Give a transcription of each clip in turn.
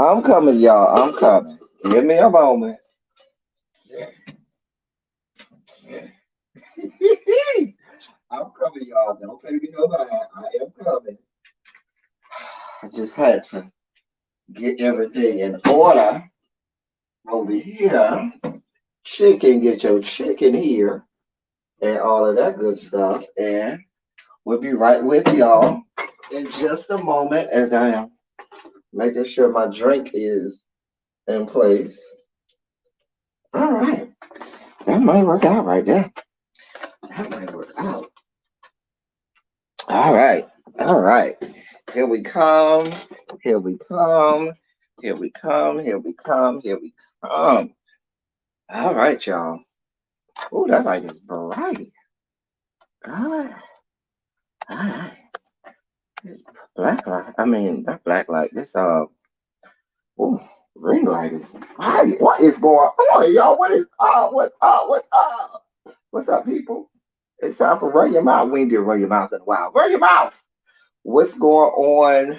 I'm coming, y'all. I'm coming. Give me a moment. I'm coming, y'all. Don't pay me no mind. I am coming. I just had to get everything in order over here. Chicken, get your chicken here and all of that good stuff. And we'll be right with y'all in just a moment as I am making sure my drink is in place. All right. That might work out right there. That might work out. All right. All right. Here we come. Here we come. Here we come. Here we come. Here we come. All right, y'all. Oh, that light is bright. God. All right. This black light. I mean, not black light. This oh, ring light is bright. What is going on, y'all? What is up? What's up? What's up? What's up, people? It's time for run your mouth. We ain't did run your mouth in a while. Run your mouth. What's going on,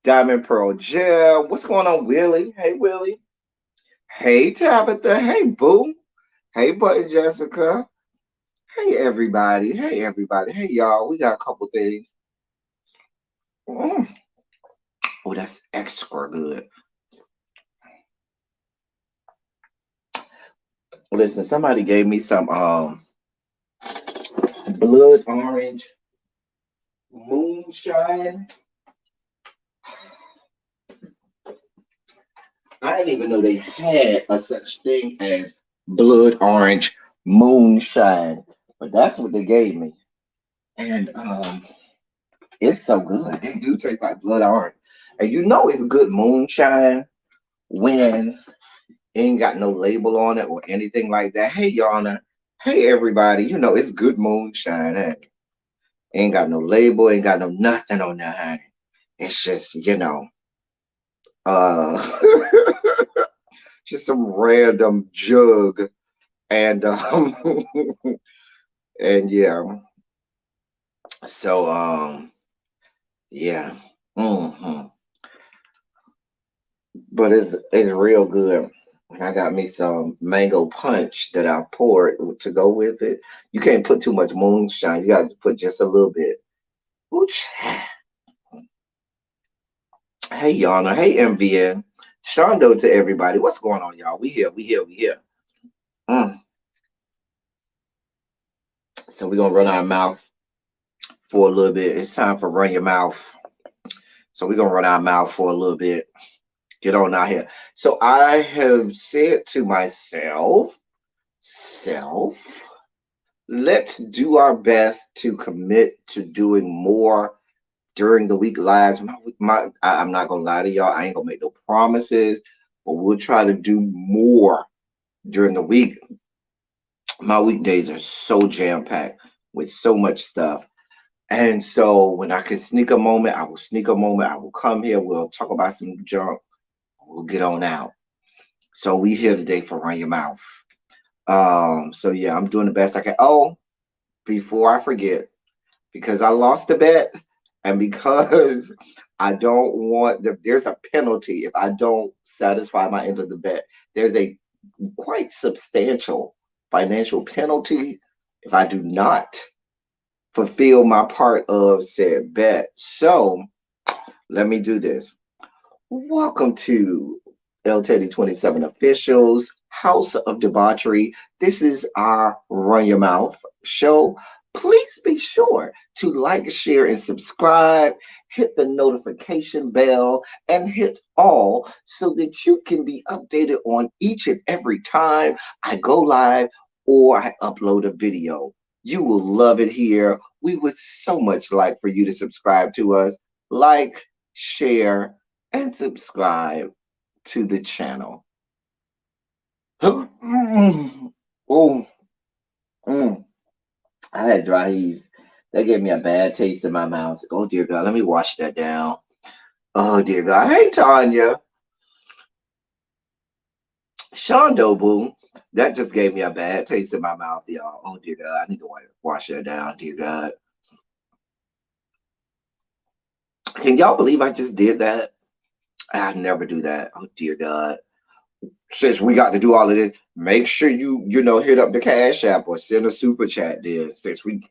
Diamond Pearl Gel? What's going on, Willie? Hey, Willie. Hey, Tabitha. Hey, Boo. Hey, Button Jessica. Hey, everybody. Hey, everybody. Hey, y'all. We got a couple things. Mm. Oh, that's extra good. Listen, somebody gave me some blood orange moonshine. I didn't even know they had a such thing as blood orange moonshine, but that's what they gave me, and it's so good. It do taste like blood orange, and you know it's good moonshine when it ain't got no label on it or anything like that. Hey, Yana. Hey, everybody. You know it's good moonshine. Honey. Ain't got no label. Ain't got no nothing on there, honey. It's just uh, just some random jug and and yeah, so yeah, hmm but it's real good. And I got me some mango punch that I poured to go with it. You can't put too much moonshine. You got to put just a little bit. Ooch. Hey Yana, hey MVN, Shondo to everybody. What's going on, y'all? We here, we here, we here. Mm. So we're gonna run our mouth for a little bit. It's time for run your mouth. So we're gonna run our mouth for a little bit. Get on out here. So I have said to myself self. Let's do our best to commit to doing more during the week lives. I'm not gonna lie to y'all. I ain't gonna make no promises, but we'll try to do more during the week. My weekdays are so jam packed with so much stuff. And so when I can sneak a moment, I will sneak a moment. I will come here. We'll talk about some junk. We'll get on out. So we here today for Run Your Mouth. So yeah, I'm doing the best I can. Oh, before I forget, because I lost the bet and because I don't want there's a penalty if I don't satisfy my end of the bet. There's a quite substantial financial penalty if I do not fulfill my part of said bet. So let me do this. Welcome to L Teddy 27 Officials House of Debauchery. This is our Run Your Mouth show. Please be sure to like, share, and subscribe. Hit the notification bell and hit all so that you can be updated on each and every time I go live or I upload a video. You will love it here. We would so much like for you to subscribe to us, like, share, and subscribe to the channel. Oh, I had dry heaves. That gave me a bad taste in my mouth. Oh, dear God, let me wash that down. Oh, dear God. Hey, Tanya. Shondo, boo. That just gave me a bad taste in my mouth, y'all. Oh, dear God. I need to wash that down, dear God. Can y'all believe I just did that? I never do that. Oh, dear God. Since we got to do all of this, make sure you hit up the Cash App or send a super chat there. Since we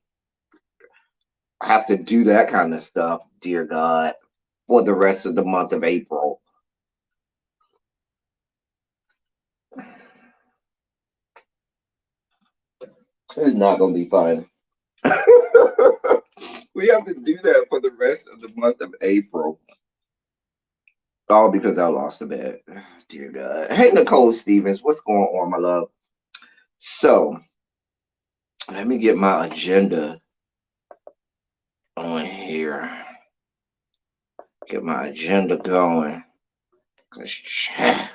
have to do that kind of stuff, dear God, for the rest of the month of April. It's not gonna be fun. We have to do that for the rest of the month of April. All because I lost a bet. Dear God. Hey, Nicole Stevens, what's going on, my love? So let me get my agenda on here. Get my agenda going. Cause chat.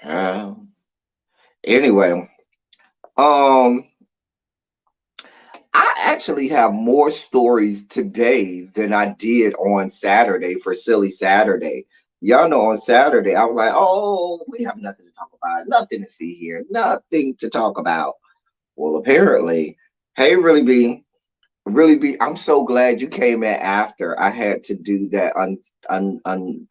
Child. Anyway, I actually have more stories today than I did on Saturday for Silly Saturday. Y'all know on Saturday I was like, oh, we have nothing to talk about, nothing to see here, nothing to talk about. Well, apparently, hey, really be. I'm so glad you came in after I had to do that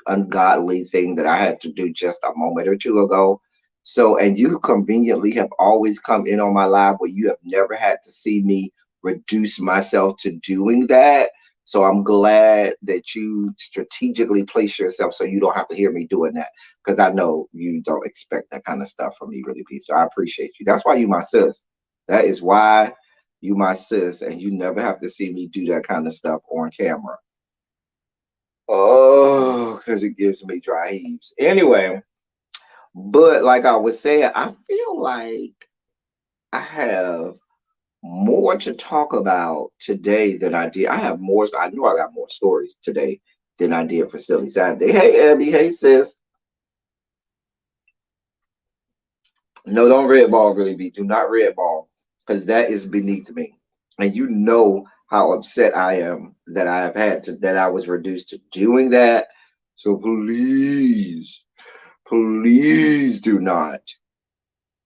ungodly thing that I had to do just a moment or two ago. So, and you conveniently have always come in on my live where you have never had to see me reduce myself to doing that. So I'm glad that you strategically place yourself so you don't have to hear me doing that because I know you don't expect that kind of stuff from me, really, be. So I appreciate you. That's why you my sis. That is why you my sis, and you never have to see me do that kind of stuff on camera. Oh, because it gives me dry heaves. Anyway, but like I was saying, I feel like I have more to talk about today than I did. I have more. I know I got more stories today than I did for Silly Saturday. Hey, Abby. Hey, sis. No, don't red ball, really be. Do not red ball because that is beneath me. And you know how upset I am that I have had to, that I was reduced to doing that. So please, please do not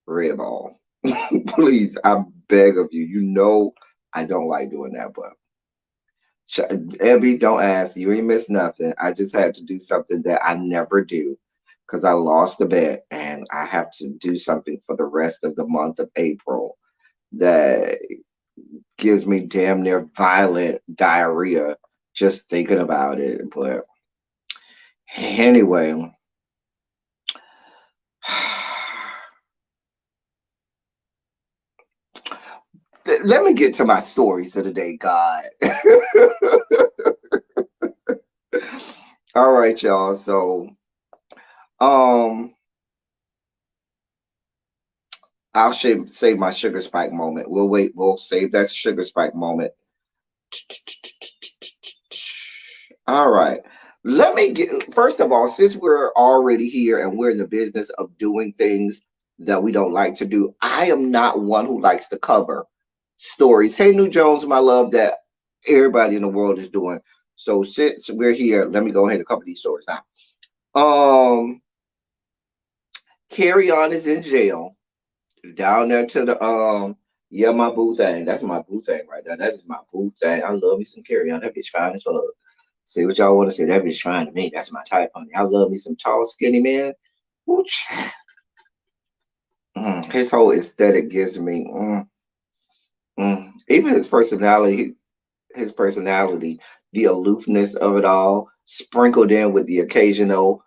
red ball. Please, I beg of you. You know I don't like doing that, but Abby, don't ask. You ain't missed nothing. I just had to do something that I never do because I lost a bet and I have to do something for the rest of the month of April that gives me damn near violent diarrhea just thinking about it. But anyway, let me get to my stories of the day, God. All right, y'all. So, um, I'll save my sugar spike moment. We'll wait. We'll save that sugar spike moment. All right. Let me get, first of all, since we're already here and we're in the business of doing things that we don't like to do, I am not one who likes to cover stories. Hey, New Jones, my love, that everybody in the world is doing. So since we're here, let me go ahead and cover these stories now. Um, Carry On is in jail down there to the yeah, my boo thing. That's my boo thing right there. That is my boo thing. I love me some Carry On. That bitch fine as fuck. Say what y'all want to say. That bitch fine to me. That's my type, honey. I love me some tall, skinny man. Ooh, his whole aesthetic gives me even his personality, the aloofness of it all, sprinkled in with the occasional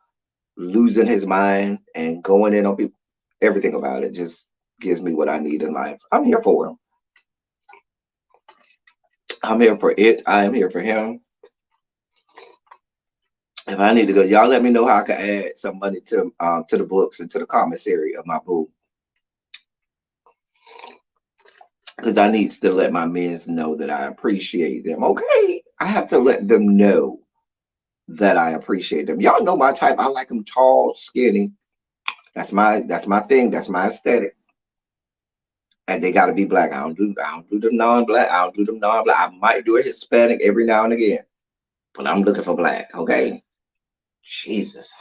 losing his mind and going in on people. Everything about it just gives me what I need in life. I'm here for him. I'm here for it. I am here for him. If I need to go, y'all let me know how I can add some money to the books and to the commissary of my boo. Because I need to let my men know that I appreciate them. Okay. I have to let them know that I appreciate them. Y'all know my type. I like them tall, skinny. That's my thing. That's my aesthetic. And they gotta be black. I don't do them non-black. I don't do them non-black. I might do a Hispanic every now and again. But I'm looking for black, okay? Jesus.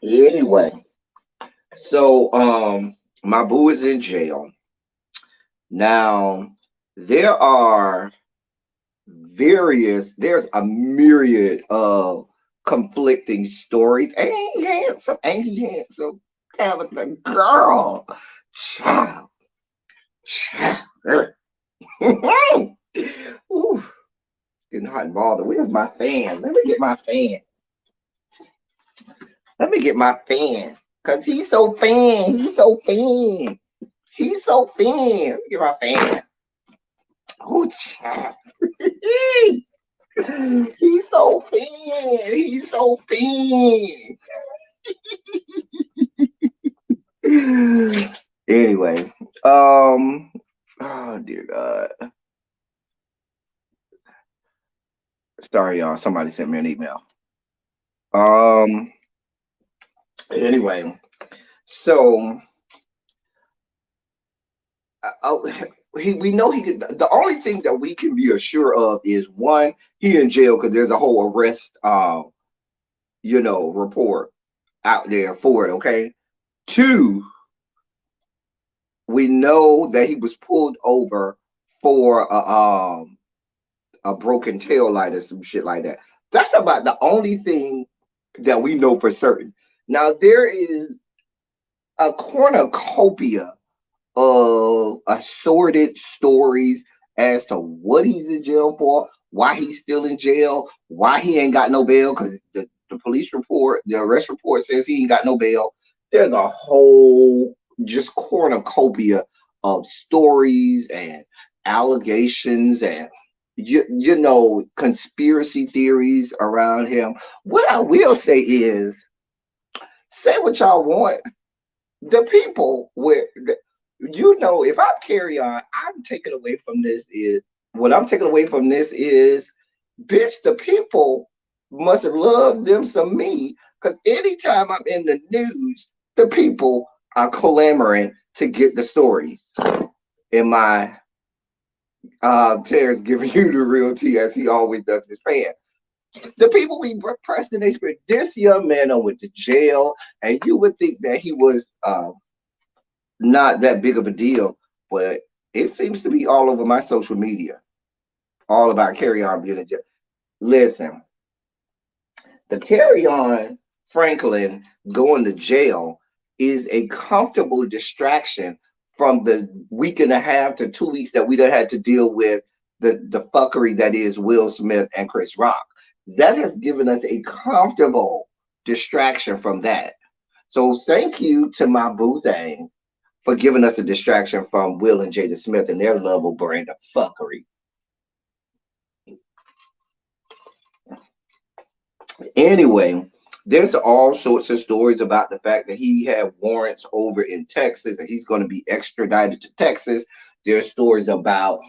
Anyway, so my boo is in jail. Now there are there's a myriad of conflicting stories. Ain't he handsome? Ain't he handsome? Tabitha, girl. Child. Child. Ooh, getting hot and bothered. Where's my fan? Let me get my fan. Let me get my fan. Cause he's so fan. He's so fan. He's so fan. Let me get my fan. Oh, child. He's so fan. He's so fan. Anyway, oh dear God. Sorry, y'all. Somebody sent me an email. Um, anyway, so we know he could. The only thing that we can be assured of is one, he in jail because there's a whole arrest, report out there for it. Okay. Two, we know that he was pulled over for a broken tail light or some shit like that. That's about the only thing that we know for certain. Now there is a cornucopia of assorted stories as to what he's in jail for, why he's still in jail, why he ain't got no bail, because the police report, the arrest report says he ain't got no bail. There's a whole just cornucopia of stories and allegations and conspiracy theories around him. What I will say is, say what y'all want, the people where if I carry on, I'm taking away from this is what I'm taking away from this is, bitch, the people must have loved them some me, because anytime I'm in the news, the people are clamoring to get the stories. In my Terrence giving you the real tea as he always does his fan. The people we pressed in spirit. This young man went to jail, and you would think that he was not that big of a deal, but it seems to be all over my social media, all about Carry On being a jail. Listen, the Carry On Franklin going to jail is a comfortable distraction from the week and a half to 2 weeks that we done had to deal with the fuckery that is Will Smith and Chris Rock. That has given us a comfortable distraction from that. So thank you to my boo thing for giving us a distraction from Will and Jada Smith and their level brand of fuckery. Anyway, there's all sorts of stories about the fact that he had warrants over in Texas and he's going to be extradited to Texas. There's stories about,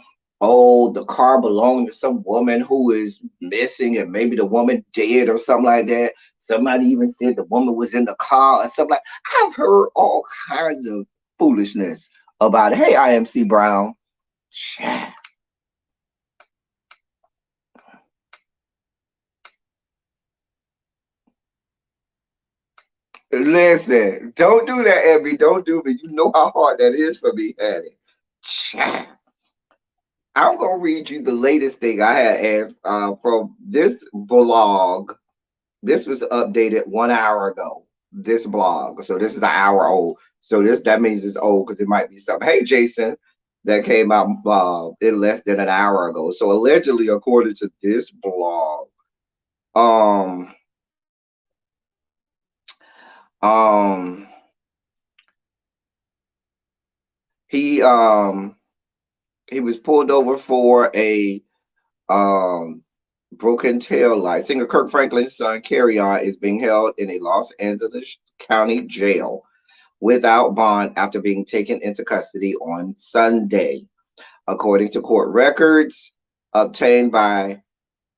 oh, the car belonged to some woman who is missing and maybe the woman dead or something like that. Somebody even said the woman was in the car or something like. I've heard all kinds of foolishness about it. Hey, IMC Brown. Child. Listen, don't do that, Abby. Don't do me. You know how hard that is for me, Hattie. Child. I'm gonna read you the latest thing I had from this blog. This was updated 1 hour ago. This blog, so this is an hour old. So that means it's old because it might be something. Hey, Jason, that came out in less than an hour ago. So allegedly, according to this blog, um, um, he um he was pulled over for a um broken tail light. Singer Kirk Franklin's son, Carry On, is being held in a Los Angeles County jail without bond after being taken into custody on Sunday. According to court records obtained by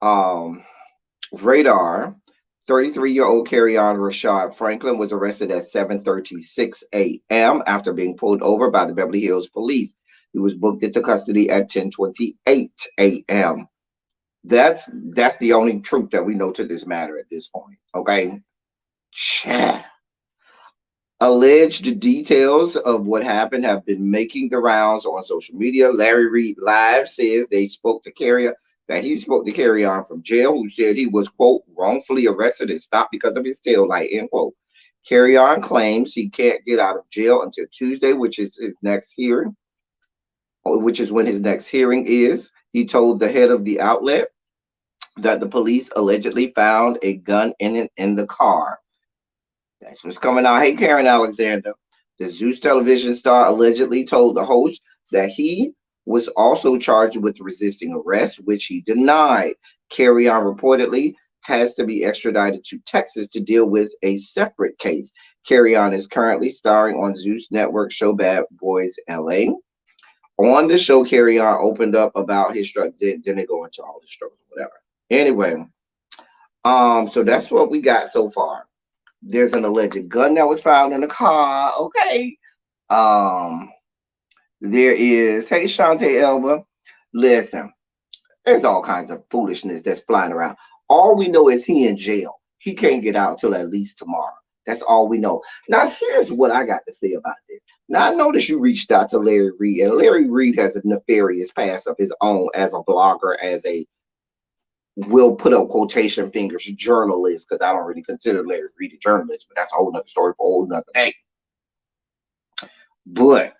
um, Radar, 33-year-old Carry On Rashad Franklin was arrested at 7:36 a.m. after being pulled over by the Beverly Hills Police. He was booked into custody at 10:28 a.m. That's the only truth that we know to this matter at this point. Okay. Alleged details of what happened have been making the rounds on social media. Larry Reed Live says that he spoke to Carry On from jail, who said he was, quote, wrongfully arrested and stopped because of his tail light, end quote. Carry On claims he can't get out of jail until Tuesday, which is his next hearing, which is when his next hearing is. He told the head of the outlet that the police allegedly found a gun in the car. That's what's coming out. Hey, Karen Alexander. The Zeus television star allegedly told the host that he was also charged with resisting arrest, which he denied. Carry On reportedly has to be extradited to Texas to deal with a separate case. Carry On is currently starring on Zeus Network show Bad Boys LA. On the show, Carry On opened up about his struggle. Then they go into all the struggles, whatever. Anyway, so that's what we got so far. There's an alleged gun that was found in the car. Okay. Um, there is, hey, Shantae Elba. Listen, there's all kinds of foolishness that's flying around. All we know is he in jail. He can't get out till at least tomorrow. That's all we know. Now, here's what I got to say about this. Now, I noticed you reached out to Larry Reed, and Larry Reed has a nefarious past of his own as a blogger, as a, will put up quotation fingers, journalist, because I don't really consider Larry Reed a journalist, but that's a whole nother story for a whole nother day. But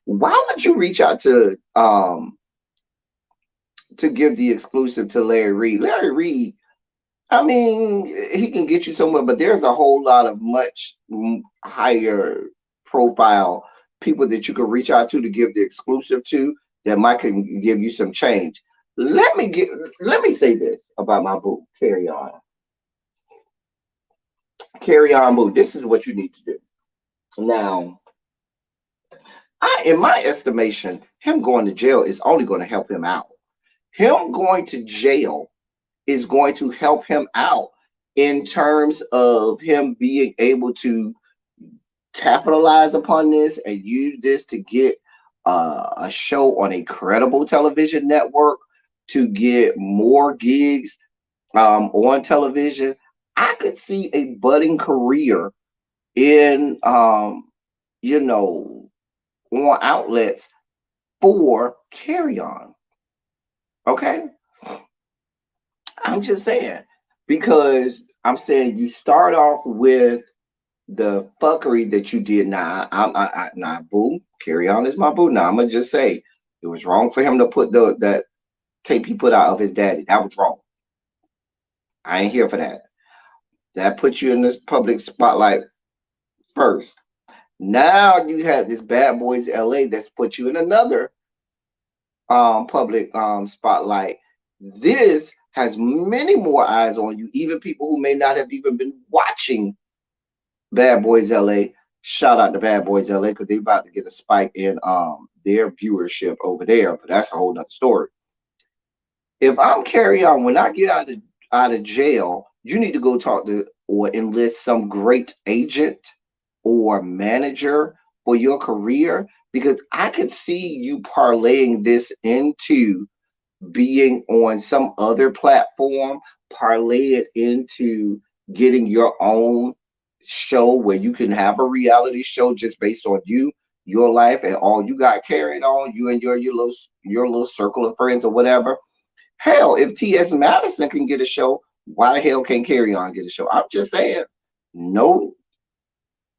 why would you reach out to give the exclusive to Larry Reed? Larry Reed, I mean, he can get you somewhere, but there's a whole lot of much higher profile people that you can reach out to give the exclusive to that might can give you some change. Let me say this about my boo, Carry On. Carry On, boo. This is what you need to do. Now, in my estimation, him going to jail is only going to help him out. Him going to jail is going to help him out in terms of him being able to capitalize upon this and use this to get a show on a credible television network, to get more gigs on television. I could see a budding career in on outlets for Carry On. Okay, I'm just saying, because I'm saying you start off with the fuckery that you did. Now, now, boo, Carry On is my boo. Now, I'm gonna just say it was wrong for him to put that tape he put out of his daddy. That was wrong. I ain't here for that. That puts you in this public spotlight first. Now you have this Bad Boys LA that's put you in another public spotlight. This has many more eyes on you, even people who may not have even been watching Bad Boys LA. Shout out to Bad Boys LA because they're about to get a spike in their viewership over there, but that's a whole nother story. If I'm Carry On, when I get out of jail, you need to go talk to or enlist some great agent or manager for your career because I could see you parlaying this into being on some other platform, parlay it into getting your own show where you can have a reality show just based on you, your life, and all you got carried on, you and your little circle of friends or whatever. Hell, if T.S. Madison can get a show, why the hell can't Carry On get a show? I'm just saying, no,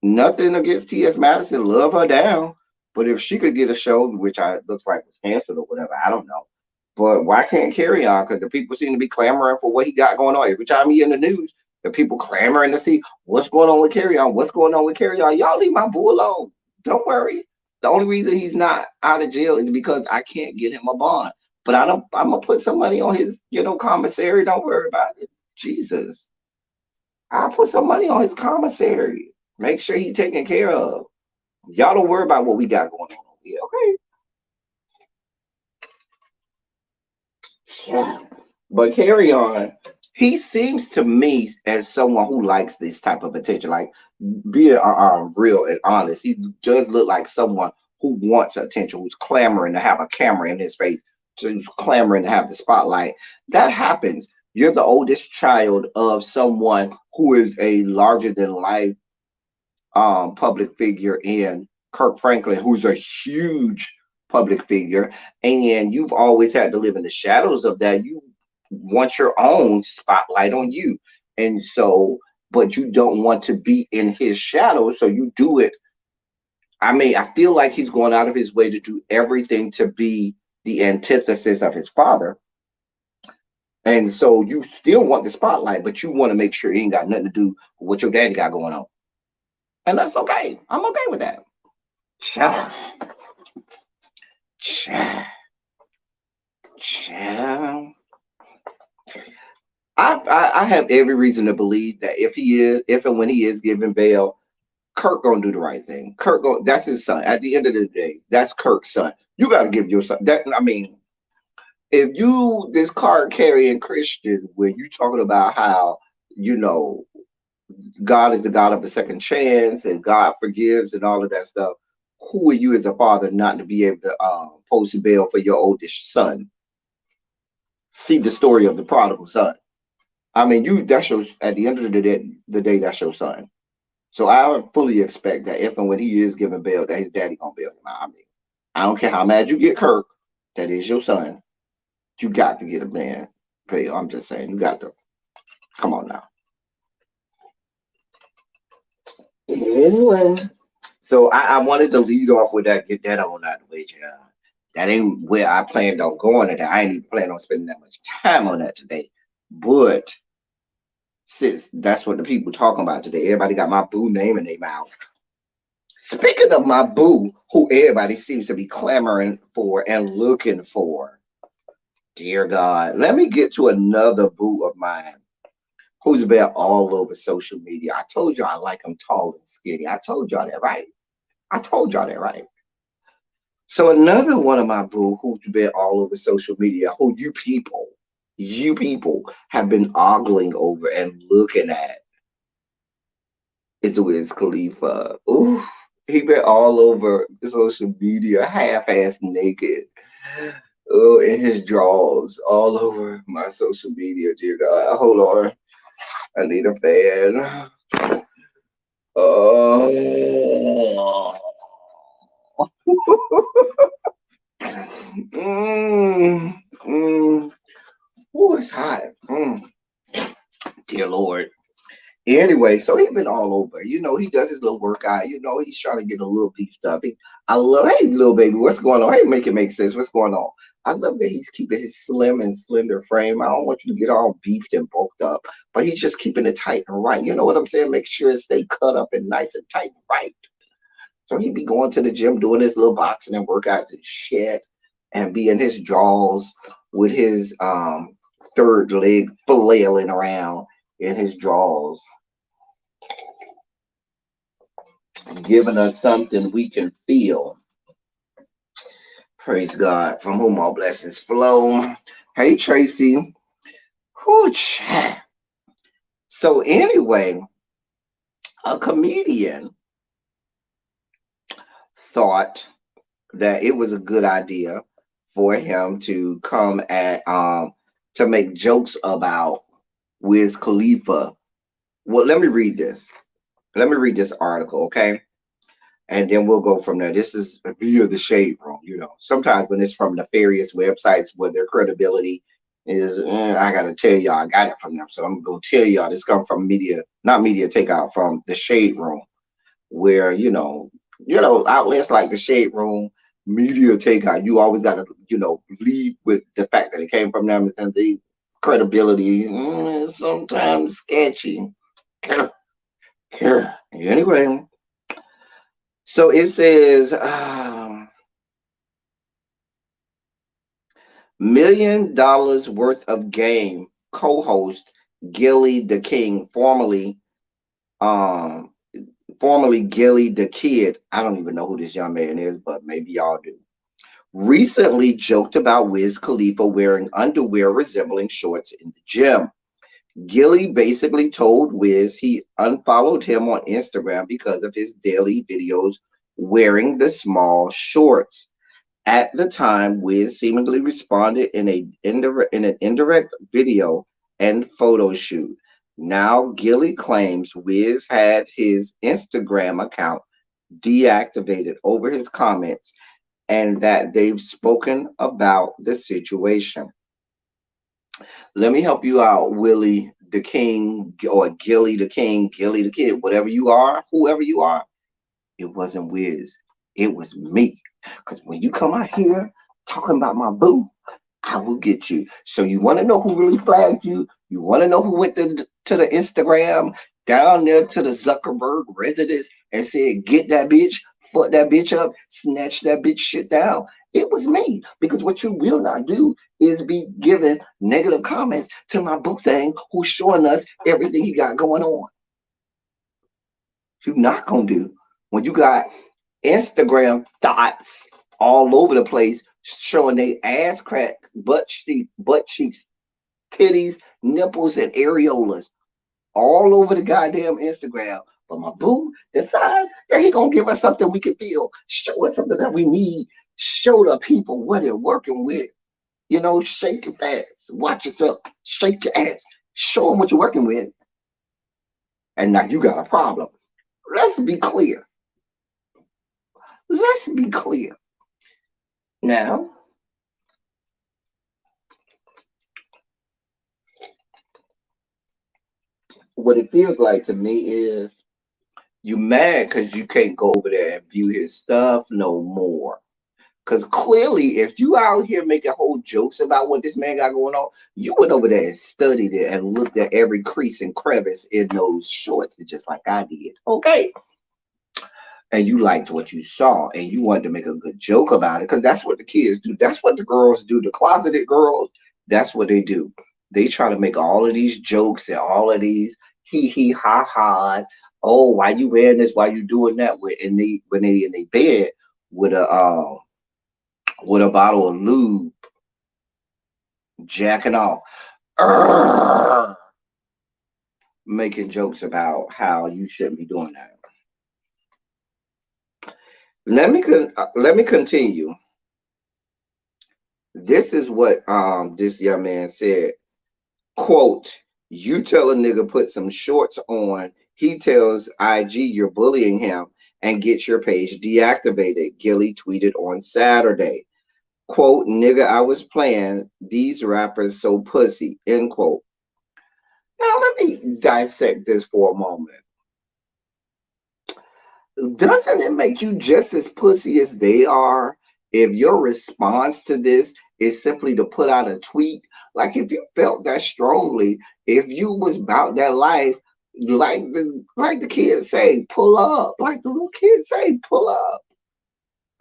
nothing against T.S. Madison, love her down. But if she could get a show, which I looks like was canceled or whatever, I don't know. But why can't Carry On? Because the people seem to be clamoring for what he got going on. Every time he in the news, the people clamoring to see what's going on with Carry On. What's going on with Carry On? Y'all leave my boo alone. Don't worry. The only reason he's not out of jail is because I can't get him a bond. But I'm gonna put some money on his, commissary. Don't worry about it. Jesus. I'll put some money on his commissary. Make sure he's taken care of. Y'all don't worry about what we got going on over here, okay? Yeah. But Carry On, he seems to me as someone who likes this type of attention. Like, being real and honest, he does look like someone who wants attention, who's clamoring to have a camera in his face, who's clamoring to have the spotlight. That happens. You're the oldest child of someone who is a larger than life public figure in Kirk Franklin, who's a huge public figure, and you've always had to live in the shadows of that. You want your own spotlight on you, and so, but you don't want to be in his shadow, so you do it. I mean, I feel like he's going out of his way to do everything to be the antithesis of his father. And so you still want the spotlight, but you want to make sure it ain't got nothing to do with what your daddy got going on. And that's okay. I'm okay with that. Cha, cha, cha. I have every reason to believe that if and when he is given bail, Kirk gonna do the right thing. That's his son. At the end of the day, that's Kirk's son. You got to give your son that. I mean, if you this card carrying Christian, when you talking about how you know God is the God of a second chance and God forgives and all of that stuff, who are you as a father not to be able to post bail for your oldest son? See the story of the prodigal son. I mean, that's your at the end of the day, that's your son. So I would fully expect that if and when he is given bail, that his daddy gonna bail him out. I mean, I don't care how mad you get Kirk, that is your son. You got to get a man bail. I'm just saying, you got to come on now. Anyway, so I wanted to lead off with that, get that on out of the way, yeah. That ain't where I planned on going today. I ain't even planning on spending that much time on that today. But since that's what the people talking about today, everybody got my boo name in their mouth. Speaking of my boo, who everybody seems to be clamoring for and looking for, dear God, let me get to another boo of mine who's been all over social media. I told you I like him tall and skinny. I told y'all that, right? I told y'all that, right? So another one of my boo who's been all over social media, who you people have been ogling over and looking at, is Wiz Khalifa. Ooh, he been all over social media, half-ass naked. Oh, in his drawers, all over my social media, dear God. Hold on. I need a fan. Oh. mm, mm. Oh, it's hot. Dear Lord. Anyway, so he's been all over. He does his little workout. He's trying to get a little beefed up. I love, hey, little baby, what's going on? Hey, make it make sense. What's going on? I love that he's keeping his slim and slender frame. I don't want you to get all beefed and bulked up, but he's just keeping it tight and right. You know what I'm saying? Make sure it stay cut up and nice and tight and right. So he'd be going to the gym, doing his little boxing and workouts and shit, and be in his jaws with his third leg flailing around in his drawers, giving us something we can feel. Praise God, from whom all blessings flow. Hey, Tracy. Whoo, chat. So, anyway, a comedian thought that it was a good idea for him to come at to make jokes about Wiz Khalifa. Well, let me read this. Let me read this article, okay? And then we'll go from there. This is via the shade room. Sometimes when it's from nefarious websites where their credibility is, I gotta tell y'all, I got it from them. So I'm gonna tell y'all this come from media, not media takeout, from the shade room, where outlets like the shade room, media takeout. You always gotta lead with the fact that it came from them, and the credibility is sometimes sketchy. Anyway, so it says $1 million worth of game co-host Gilly the King, um formerly Gilly the Kid. I don't even know who this young man is, but maybe y'all do. Recently joked about Wiz Khalifa wearing underwear resembling shorts in the gym. Gilly basically told Wiz he unfollowed him on Instagram because of his daily videos wearing the small shorts. At the time, Wiz seemingly responded in an indirect video and photo shoot. Now, Gilly claims Wiz had his Instagram account deactivated over his comments and that they've spoken about the situation. Let me help you out, Willie the King, or Gilly the King, Gilly the Kid, whatever you are, whoever you are. It wasn't Wiz. It was me. Because when you come out here talking about my boo, I will get you. So you want to know who really flagged you? You want to know who went to the Instagram down there to the Zuckerberg residence and said, get that bitch, fuck that bitch up, snatch that bitch shit down? It was me. Because what you will not do is be giving negative comments to my boo thing who's showing us everything he got going on. You're not going to do. When you got Instagram thoughts all over the place showing they ass cracks, butt cheeks, titties, nipples, and areolas all over the goddamn Instagram. But my boo decides that he gonna give us something we can feel, show us something that we need, show the people what they're working with. Shake your ass, watch yourself, shake your ass, show them what you're working with. And now you got a problem. Let's be clear. Let's be clear. Now, what it feels like to me is you mad because you can't go over there and view his stuff no more. Because clearly, if you out here making whole jokes about what this man got going on, you went over there and studied it and looked at every crease and crevice in those shorts, just like I did. Okay. And you liked what you saw and you wanted to make a good joke about it because that's what the kids do. That's what the girls do. The closeted girls, that's what they do. They try to make all of these jokes and all of these hee hee ha ha's. Oh, why you wearing this? Why you doing that? When they in their bed with a bottle of lube, jacking off, Urgh, making jokes about how you shouldn't be doing that. Let me continue. This is what this young man said. Quote, you tell a nigga put some shorts on, he tells IG you're bullying him and get your page deactivated, Gilly tweeted on Saturday. Quote, nigga, I was playing these rappers so pussy, end quote. Now let me dissect this for a moment. Doesn't it make you just as pussy as they are if your response to this is simply to put out a tweet? Like if you felt that strongly, if you was about that life, like the kids say, pull up. Like the little kids say, pull up.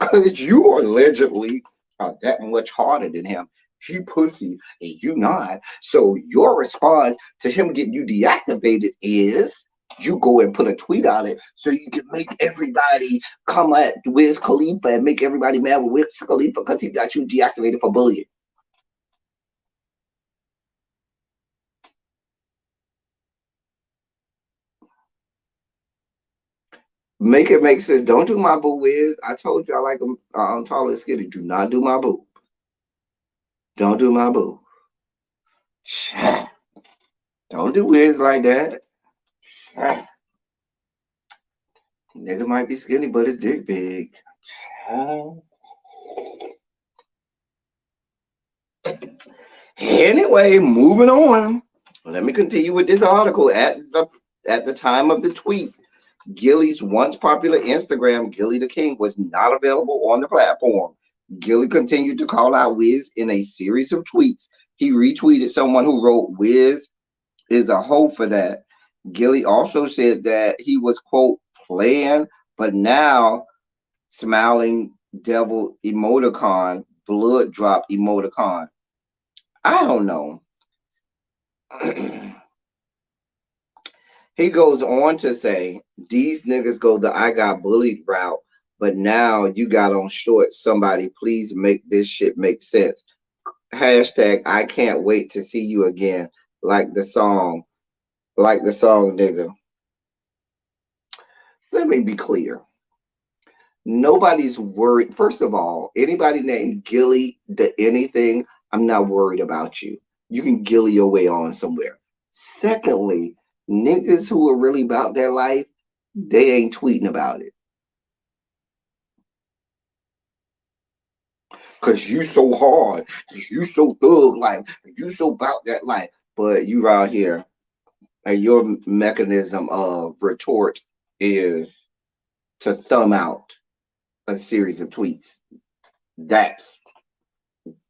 Because you are allegedly that much harder than him. he pussy and you not. So your response to him getting you deactivated is you go and put a tweet on it so you can make everybody come at Wiz Khalifa and make everybody mad with Wiz Khalifa because he got you deactivated for bullying. Make it make sense. Don't do my boo, Wiz. I told you I like him tall and skinny. Do not do my boo. Don't do my boo. Don't do Wiz like that. Nigga might be skinny, but his dick big. Anyway, moving on. Let me continue with this article. At the time of the tweet, Gilly's once popular Instagram, Gilly the King, was not available on the platform. Gilly continued to call out Wiz in a series of tweets. He retweeted someone who wrote, "Wiz is a hoe for that." Gilly also said that he was, quote, playing, but now smiling devil emoticon, blood drop emoticon. I don't know. He goes on to say, these niggas go the I got bullied route, but now you got on short. Somebody please make this shit make sense. Hashtag I can't wait to see you again. Like the song. Like the song, nigga. Let me be clear. Nobody's worried. First of all, anybody named Gilly the anything, I'm not worried about you. You can gilly your way on somewhere. Secondly, niggas who are really about their life, they ain't tweeting about it. Cause you so hard, you so thug life, you so about that life. But you out here and your mechanism of retort is to thumb out a series of tweets. That's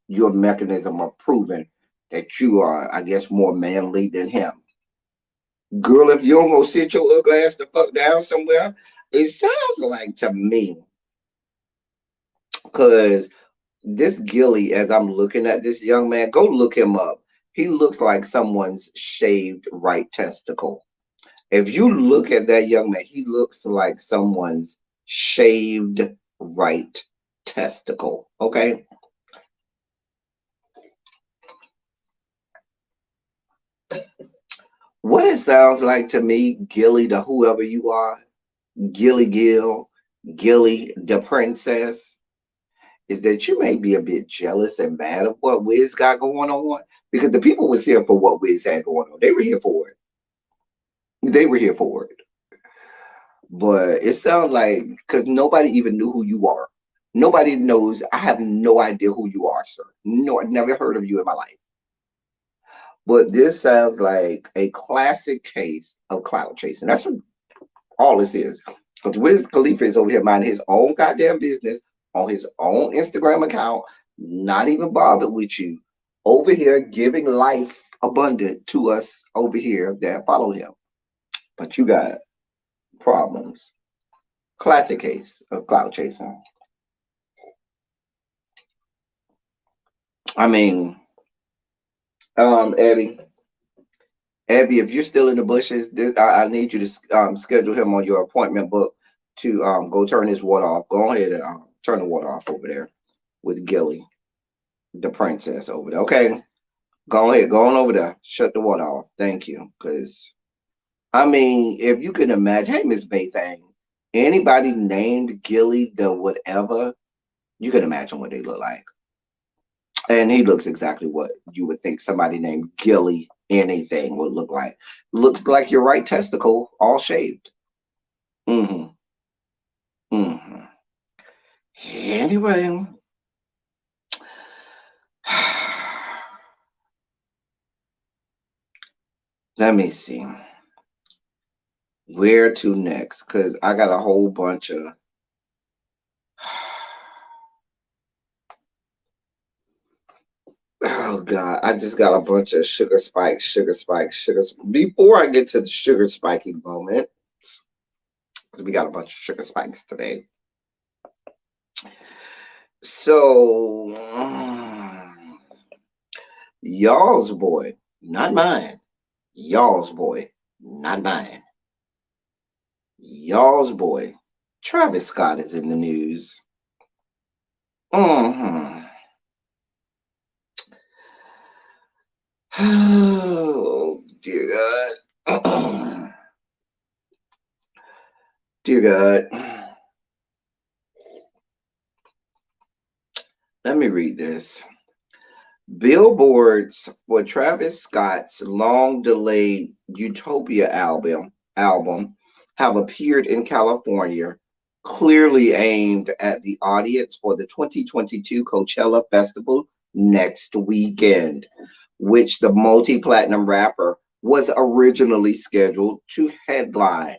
your mechanism of proving that you are, I guess, more manly than him. Girl, if you don't go sit your ugly ass the fuck down somewhere, it sounds like to me, because this Gilly, as I'm looking at this young man, go look him up. He looks like someone's shaved right testicle. If you look at that young man, he looks like someone's shaved right testicle. Okay. What it sounds like to me, Gilly, to whoever you are, Gilly Gill, Gilly the princess, is that you may be a bit jealous and mad of what Wiz got going on, because the people was here for what Wiz had going on. They were here for it. They were here for it. But it sounds like, because nobody even knew who you are. Nobody knows. I have no idea who you are, sir. No, I've never heard of you in my life. But this sounds like a classic case of clout chasing. That's what all this is. Because Wiz Khalifa is over here minding his own goddamn business on his own Instagram account, not even bothered with you. Over here giving life abundant to us over here that follow him. But you got problems. Classic case of clout chasing. I mean, Abby, Abby, if you're still in the bushes, I need you to schedule him on your appointment book to go turn his water off. Go ahead and turn the water off over there with Gilly, the princess over there. Okay, go ahead, go on over there. Shut the water off. Thank you. Because I mean, if you can imagine, hey, Miss Baythang, anybody named Gilly the whatever, you can imagine what they look like. And he looks exactly what you would think somebody named Gilly anything would look like. Looks like your right testicle, all shaved. Mm-hmm. Mm-hmm. Anyway, let me see where to next, because I got a whole bunch of. Oh God, I just got a bunch of sugar spikes, sugar spikes, sugar. Before I get to the sugar spiking moment, because we got a bunch of sugar spikes today. So Y'all's boy, not mine. Y'all's boy, not mine. Y'all's boy. Travis Scott is in the news. Hmm. Oh, dear God. Dear God. Let me read this. Billboards for Travis Scott's long-delayed Utopia album have appeared in California, clearly aimed at the audience for the 2022 Coachella Festival next weekend, which the multi-platinum rapper was originally scheduled to headline.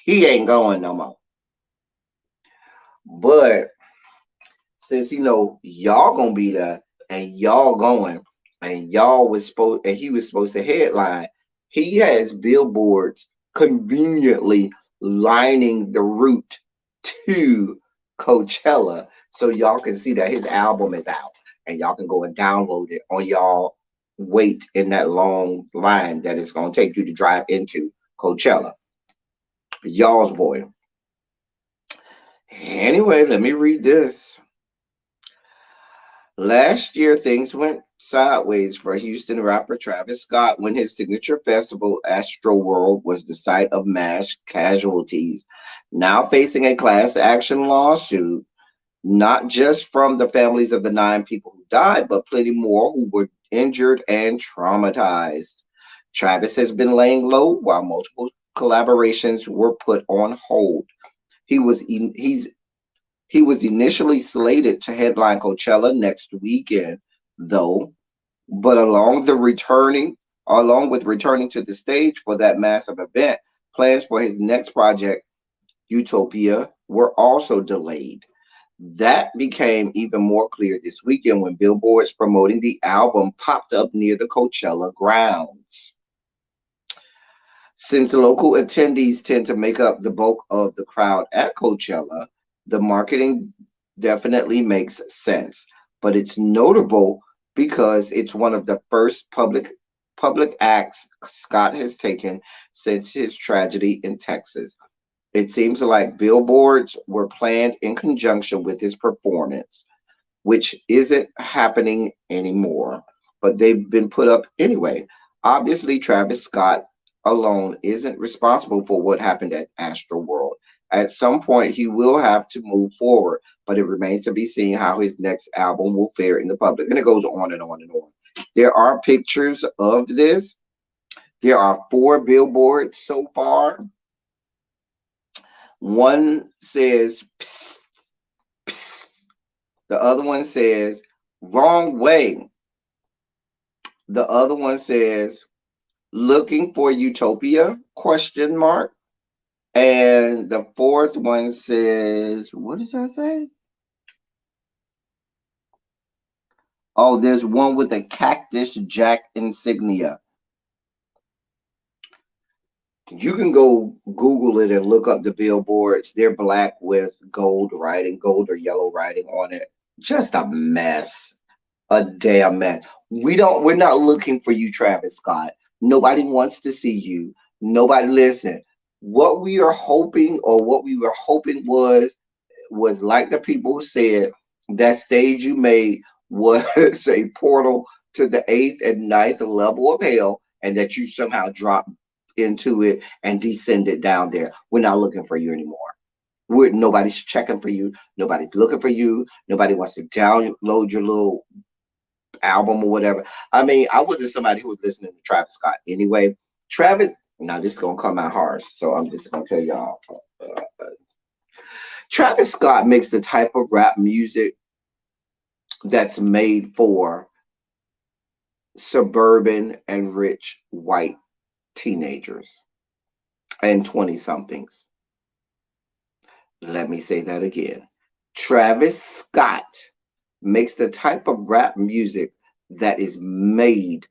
He ain't going no more. But since y'all gonna be there and y'all going and he was supposed to headline, he has billboards conveniently lining the route to Coachella so y'all can see that his album is out and y'all can go and download it on y'all wait in that long line that it's gonna take you to drive into Coachella. Y'all's boy. Anyway, let me read this. Last year, things went sideways for Houston rapper Travis Scott when his signature festival, Astroworld, was the site of mass casualties. Now facing a class action lawsuit, not just from the families of the 9 people who died, but plenty more who were injured and traumatized. Travis has been laying low while multiple collaborations were put on hold. He was initially slated to headline Coachella next weekend, though, but along with returning to the stage for that massive event, plans for his next project, Utopia, were also delayed. That became even more clear this weekend when billboards promoting the album popped up near the Coachella grounds. Since local attendees tend to make up the bulk of the crowd at Coachella, the marketing definitely makes sense. But it's notable because it's one of the first public acts Scott has taken since his tragedy in Texas. It seems like billboards were planned in conjunction with his performance, which isn't happening anymore, but they've been put up anyway. Obviously, Travis Scott alone isn't responsible for what happened at Astroworld. At some point, he will have to move forward, but it remains to be seen how his next album will fare in the public. And it goes on and on and on. There are pictures of this. There are 4 billboards so far. One says, psst, psst. The other one says, wrong way. The other one says, looking for utopia, question mark. And the fourth one says, what does that say? Oh, there's one with a Cactus Jack insignia. You can go Google it and look up the billboards. They're black with gold writing, gold or yellow writing on it. Just a mess. A damn mess. We're not looking for you, Travis Scott. Nobody wants to see you. Nobody listen. What we are hoping, or what we were hoping was like the people said, that stage you made was a portal to the 8th and 9th level of hell, and that you somehow dropped into it and descended down there. We're not looking for you anymore. Nobody's checking for you. Nobody's looking for you. Nobody wants to download your little album or whatever. I mean, I wasn't somebody who was listening to Travis Scott anyway. Travis, now this is gonna come out harsh, so I'm just gonna tell y'all. Travis Scott makes the type of rap music that's made for suburban and rich white teenagers and 20 somethings. Let me say that again. Travis Scott makes the type of rap music that is made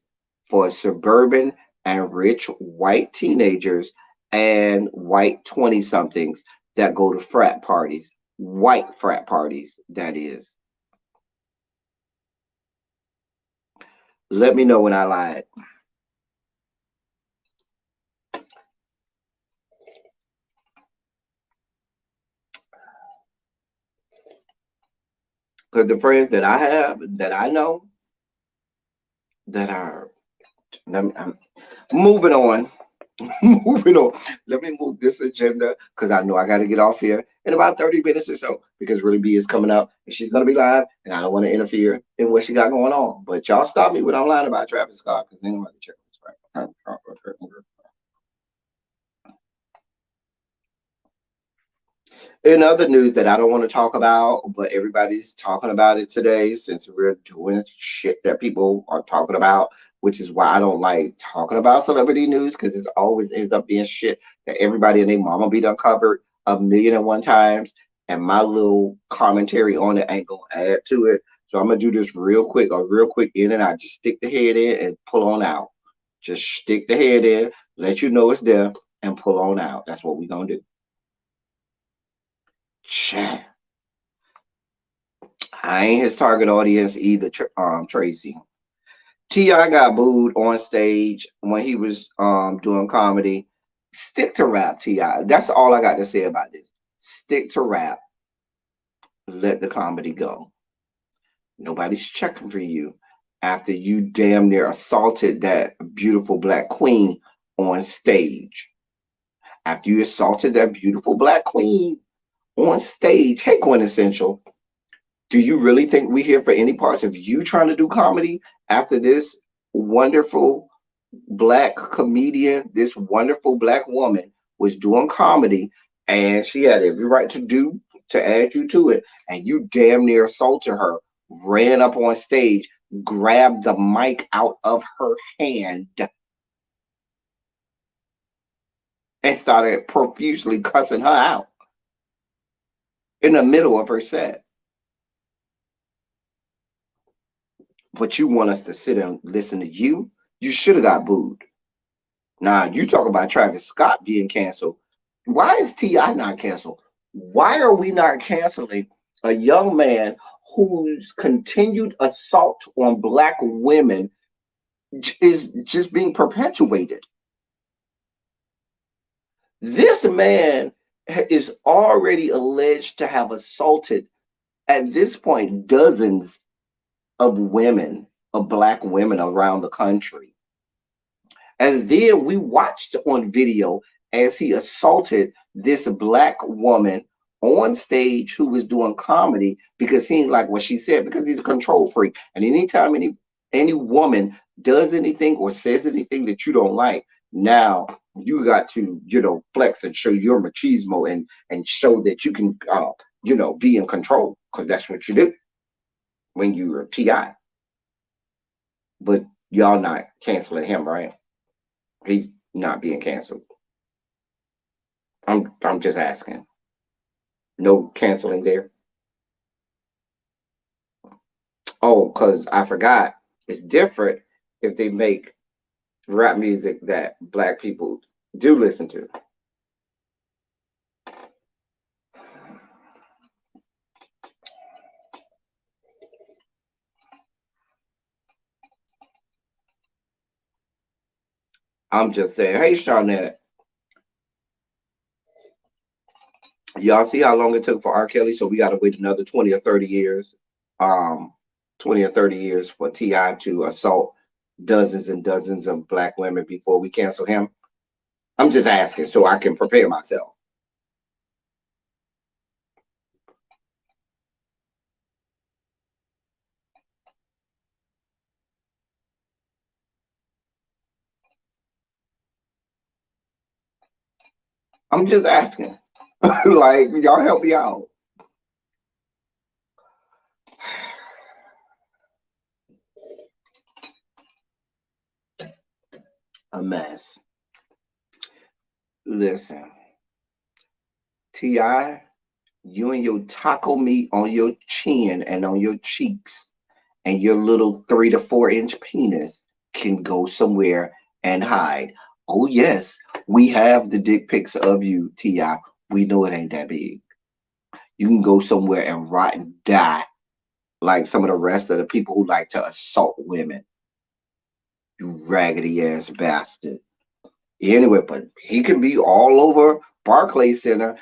for suburban and rich white teenagers and white 20 somethings that go to frat parties, white frat parties, that is. Let me know when I lied. Because the friends that I have, that I know, that are, I'm moving on. Moving on. Let me move this agenda because I know I got to get off here in about 30 minutes or so because Really B is coming up and she's going to be live and I don't want to interfere in what she got going on. But y'all stop me when I'm lying about Travis Scott because then I'm going to check this right. In other news that I don't want to talk about, but everybody's talking about it today since we're doing shit that people are talking about, which is why I don't like talking about celebrity news because it always ends up being shit that everybody and their mama be done covered a million and one times. And my little commentary on it ain't gonna add to it. So I'm gonna do this real quick, a real quick in and out. Just stick the head in and pull on out. Just stick the head in, let you know it's there, and pull on out. That's what we're gonna do. Chat. I ain't his target audience either, Tracy. T.I. got booed on stage when he was doing comedy. Stick to rap, T.I. That's all I got to say about this. Stick to rap. Let the comedy go. Nobody's checking for you after you damn near assaulted that beautiful black queen on stage. After you assaulted that beautiful black queen on stage. Hey, Quintessential, do you really think we here for any parts of you trying to do comedy after this wonderful black comedian, this wonderful black woman was doing comedy and she had every right to add you to it and you damn near assaulted her, ran up on stage, grabbed the mic out of her hand and started profusely cussing her out in the middle of her set. But you want us to sit and listen to you? You should have got booed. Now, you talk about Travis Scott being canceled. Why is T.I. not canceled? Why are we not canceling a young man whose continued assault on black women is just being perpetuated? This man is already alleged to have assaulted, at this point, dozens of women, of black women around the country. And then we watched on video as he assaulted this black woman on stage who was doing comedy because he didn't like what she said because he's a control freak. And anytime any woman does anything or says anything that you don't like, now you got to, flex and show your machismo and show that you can be in control because that's what you do when you're TI. But y'all not canceling him, right? He's not being canceled. I'm just asking. No canceling there. Oh, because I forgot. It's different if they make rap music that black people do listen to. I'm just saying, hey Shawnette, y'all see how long it took for R. Kelly? So we gotta wait another 20 or 30 years. Um 20 or 30 years for T.I. to assault dozens and dozens of black women before we cancel him. I'm just asking so I can prepare myself. I'm just asking. Like, y'all help me out. A mess. Listen, T.I., you and your taco meat on your chin and on your cheeks and your little 3 to 4 inch penis can go somewhere and hide. Oh, yes, we have the dick pics of you, T.I. We know it ain't that big. You can go somewhere and rot and die like some of the rest of the people who like to assault women. You raggedy ass bastard. Anyway, but he can be all over Barclays Center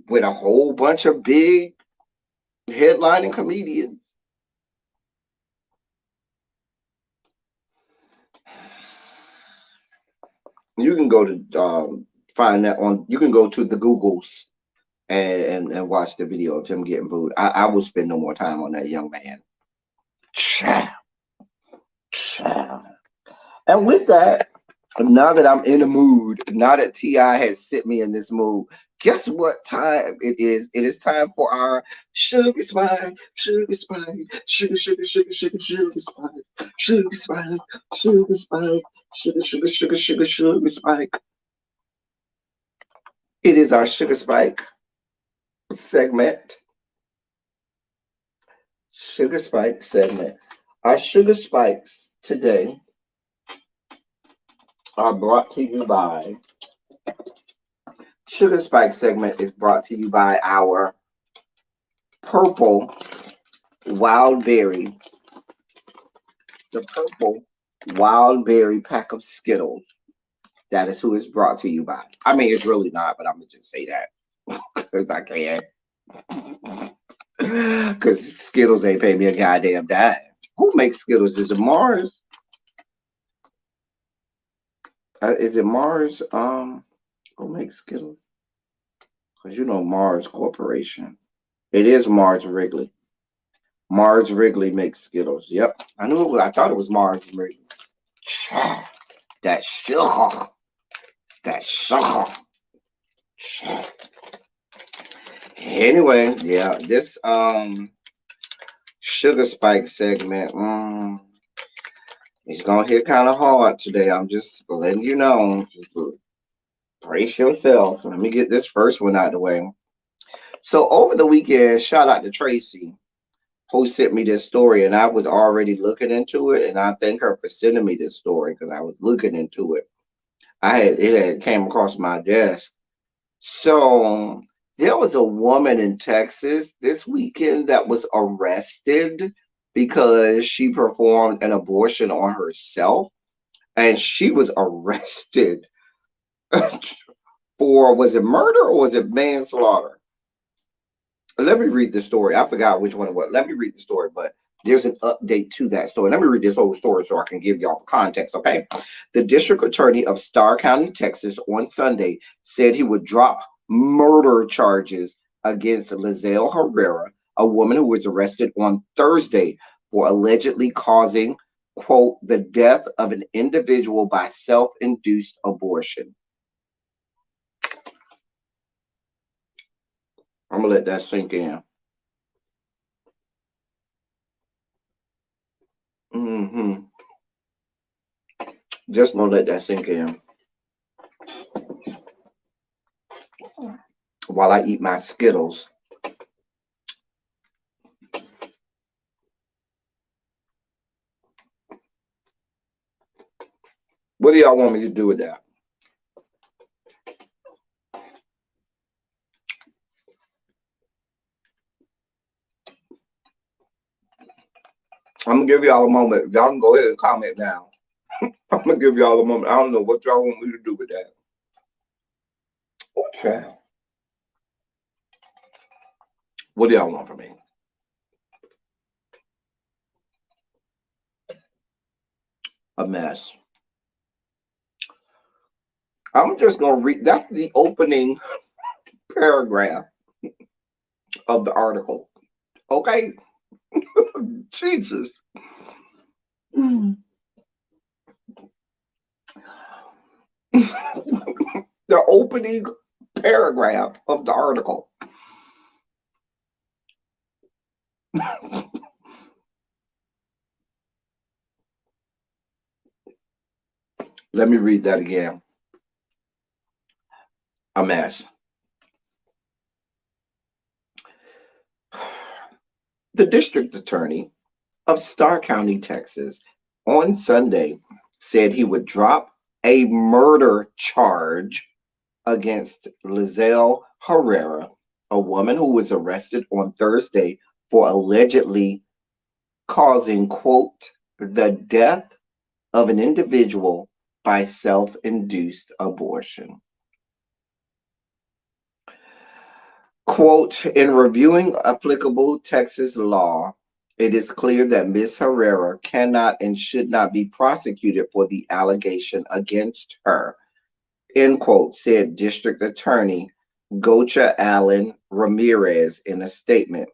with a whole bunch of big headlining comedians. You can go to find that on. You can go to the Googles and watch the video of him getting booed. I will spend no more time on that young man. Child, child. And with that, now that I'm in the mood, now that T.I. has set me in this mood, guess what time it is? It is time for our sugar spike, sugar spike, sugar, sugar, sugar, sugar, sugar spike, sugar spike, sugar spike, sugar, sugar, sugar, sugar, sugar spike. It is our sugar spike segment. Sugar spike segment. Our sugar spikes today are brought to you by Sugar Spike segment is brought to you by our purple wild berry, the purple wild berry pack of Skittles. That is who it's brought to you by. I mean, it's really not, but I'm gonna just say that because I can. Because Skittles ain't pay me a goddamn dime. Who makes Skittles? Is it Mars? Is it Mars? Who makes Skittles? Because you know Mars Corporation. It is Mars Wrigley. Mars Wrigley makes Skittles. Yep. I knew it was, I thought it was Mars Wrigley. That sugar. It's that sugar. Anyway, yeah, this sugar spike segment, it's gonna hit kind of hard today. I'm just letting you know. Just brace yourself. Let me get this first one out of the way. So over the weekend, shout out to Tracy, who sent me this story, and I was already looking into it, and I thank her for sending me this story because I was looking into it. It had came across my desk. So there was a woman in Texas this weekend that was arrested because she performed an abortion on herself, and she was arrested for, was it murder or was it manslaughter? Let me read the story. I forgot which one it was. Let me read the story, but there's an update to that story. Let me read this whole story so I can give y'all the context, okay? The district attorney of Starr County, Texas, on Sunday said he would drop murder charges against Lizelle Herrera, a woman who was arrested on Thursday for allegedly causing, quote, the death of an individual by self-induced abortion. I'm going to let that sink in. Just going to let that sink in while I eat my Skittles. What do y'all want me to do with that? I'm gonna give y'all a moment. Y'all can go ahead and comment now. I'm gonna give y'all a moment. I don't know what y'all want me to do with that. Oh, child. What do y'all want from me? A mess. I'm just gonna read. That's the opening paragraph of the article. Okay. Jesus. The opening paragraph of the article. Let me read that again. A mess. The district attorney of Starr County, Texas, on Sunday said he would drop a murder charge against Lizelle Herrera, a woman who was arrested on Thursday for allegedly causing, quote, the death of an individual by self-induced abortion. Quote, in reviewing applicable Texas law, it is clear that Ms. Herrera cannot and should not be prosecuted for the allegation against her, end quote, said District Attorney Gocha Allen Ramirez in a statement,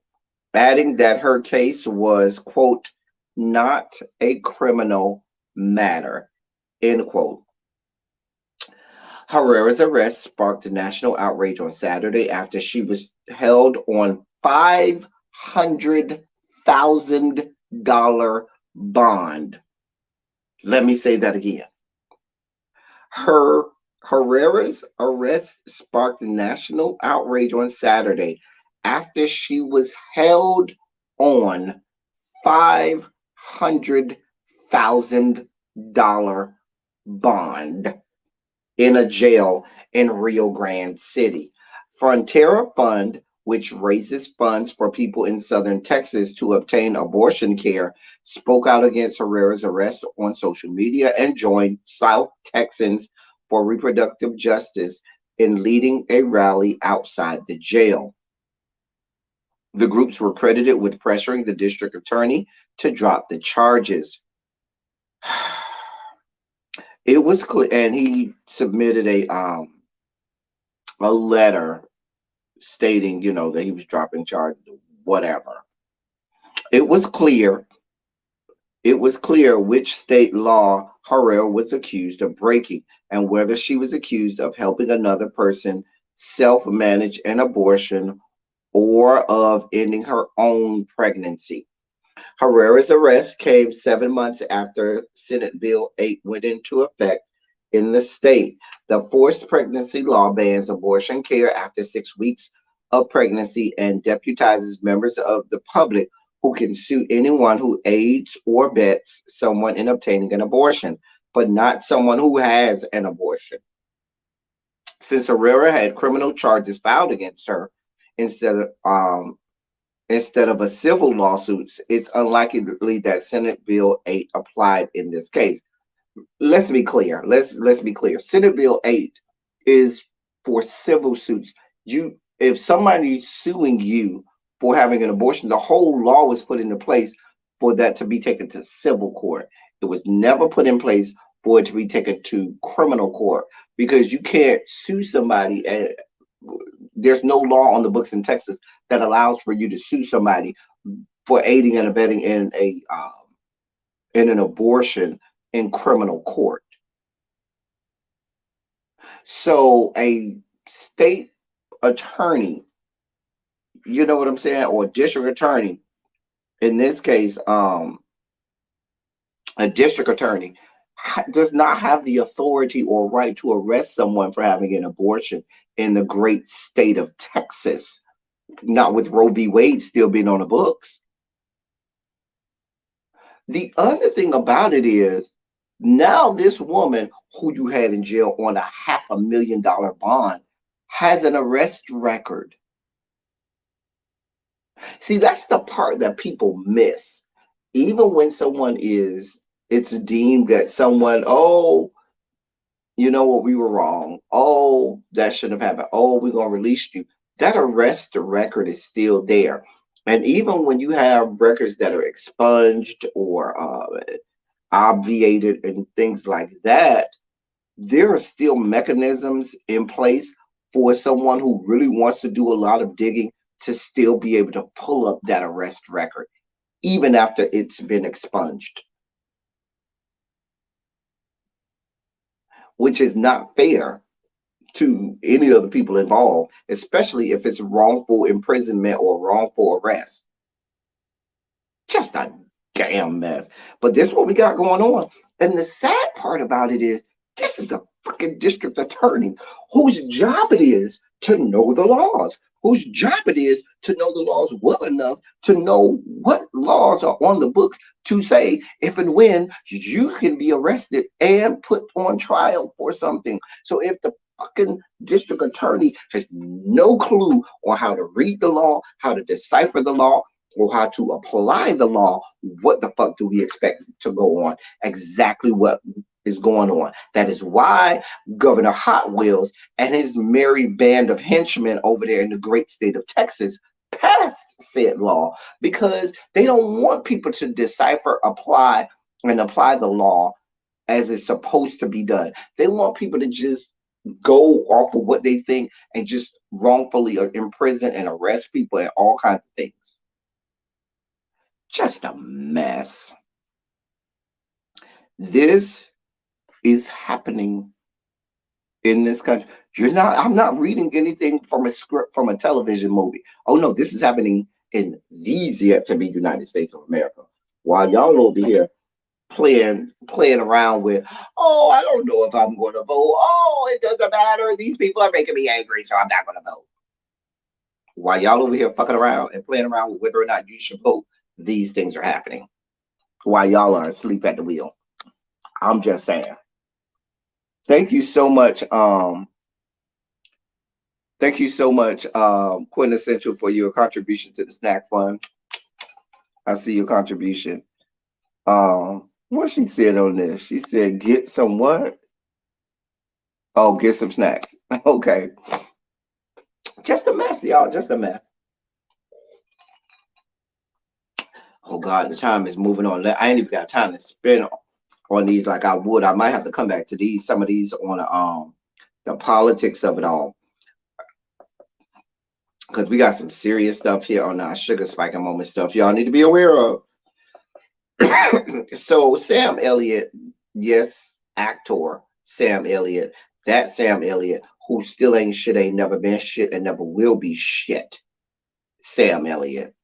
adding that her case was, quote, not a criminal matter, end quote. Herrera's arrest sparked national outrage on Saturday after she was held on $500,000 bond. Let me say that again. Herrera's arrest sparked national outrage on Saturday after she was held on $500,000 bond in a jail in Rio Grande City. Frontera Fund, which raises funds for people in southern Texas to obtain abortion care, spoke out against Herrera's arrest on social media and joined South Texans for Reproductive Justice in leading a rally outside the jail. The groups were credited with pressuring the district attorney to drop the charges. It was clear, and he submitted a letter stating, that he was dropping charges, whatever. It was clear which state law Herrera was accused of breaking and whether she was accused of helping another person self-manage an abortion or of ending her own pregnancy. Herrera's arrest came 7 months after Senate Bill 8 went into effect in the state. The forced pregnancy law bans abortion care after 6 weeks of pregnancy and deputizes members of the public who can sue anyone who aids or abets someone in obtaining an abortion, but not someone who has an abortion. Since Herrera had criminal charges filed against her instead of a civil lawsuit, it's unlikely that Senate Bill 8 applied in this case. Let's be clear. Let's be clear. Senate Bill 8 is for civil suits. If somebody's suing you for having an abortion, the whole law was put into place for that to be taken to civil court. It was never put in place for it to be taken to criminal court, because you can't sue somebody, and there's no law on the books in Texas that allows for you to sue somebody for aiding and abetting in an abortion in criminal court. So a state attorney, you know what I'm saying, or district attorney, in this case, a district attorney does not have the authority or right to arrest someone for having an abortion in the great state of Texas, not with Roe v. Wade still being on the books. The other thing about it is, now this woman who you had in jail on a $500,000 bond has an arrest record. See, that's the part that people miss. Even when it's deemed that someone, oh, you know what, we were wrong. Oh, that shouldn't have happened. Oh, we're going to release you. That arrest record is still there. And even when you have records that are expunged or obviated and things like that, there are still mechanisms in place for someone who really wants to do a lot of digging to still be able to pull up that arrest record, even after it's been expunged, which is not fair to any of the people involved, especially if it's wrongful imprisonment or wrongful arrest. Just a damn mess. But this is what we got going on. And the sad part about it is, this is the fucking district attorney whose job it is to know the laws, whose job it is to know the laws well enough to know what laws are on the books to say if and when you can be arrested and put on trial for something. So if the fucking district attorney has no clue on how to read the law, how to decipher the law, or how to apply the law, what the fuck do we expect to go on? Exactly what is going on. That is why Governor Hot Wheels and his merry band of henchmen over there in the great state of Texas passed said law, because they don't want people to decipher, apply, and apply the law as it's supposed to be done. They want people to just go off of what they think and just wrongfully imprison and arrest people and all kinds of things. Just a mess. This is happening in this country. I'm not reading anything from a script from a television movie. Oh no, this is happening in these yet to be United States of America. While y'all over here playing around with, oh, I don't know if I'm going to vote. Oh, it doesn't matter. These people are making me angry, so I'm not going to vote. While y'all over here fucking around and playing around with whether or not you should vote, these things are happening while y'all are asleep at the wheel. I'm just saying. Thank you so much. Thank you so much, Quintessential, for your contribution to the snack fund. I see your contribution. What she said on this? She said, "Get some what? Oh, get some snacks." Okay, just a mess, y'all. Just a mess. Oh God, the time is moving on. I ain't even got time to spend on these like I would. I might have to come back to these, some of these on the politics of it all, because we got some serious stuff here on our sugar spiking moment stuff. Y'all need to be aware of. So Sam Elliott, yes, actor Sam Elliott, that Sam Elliott who still ain't shit, ain't never been shit, and never will be shit. Sam Elliott.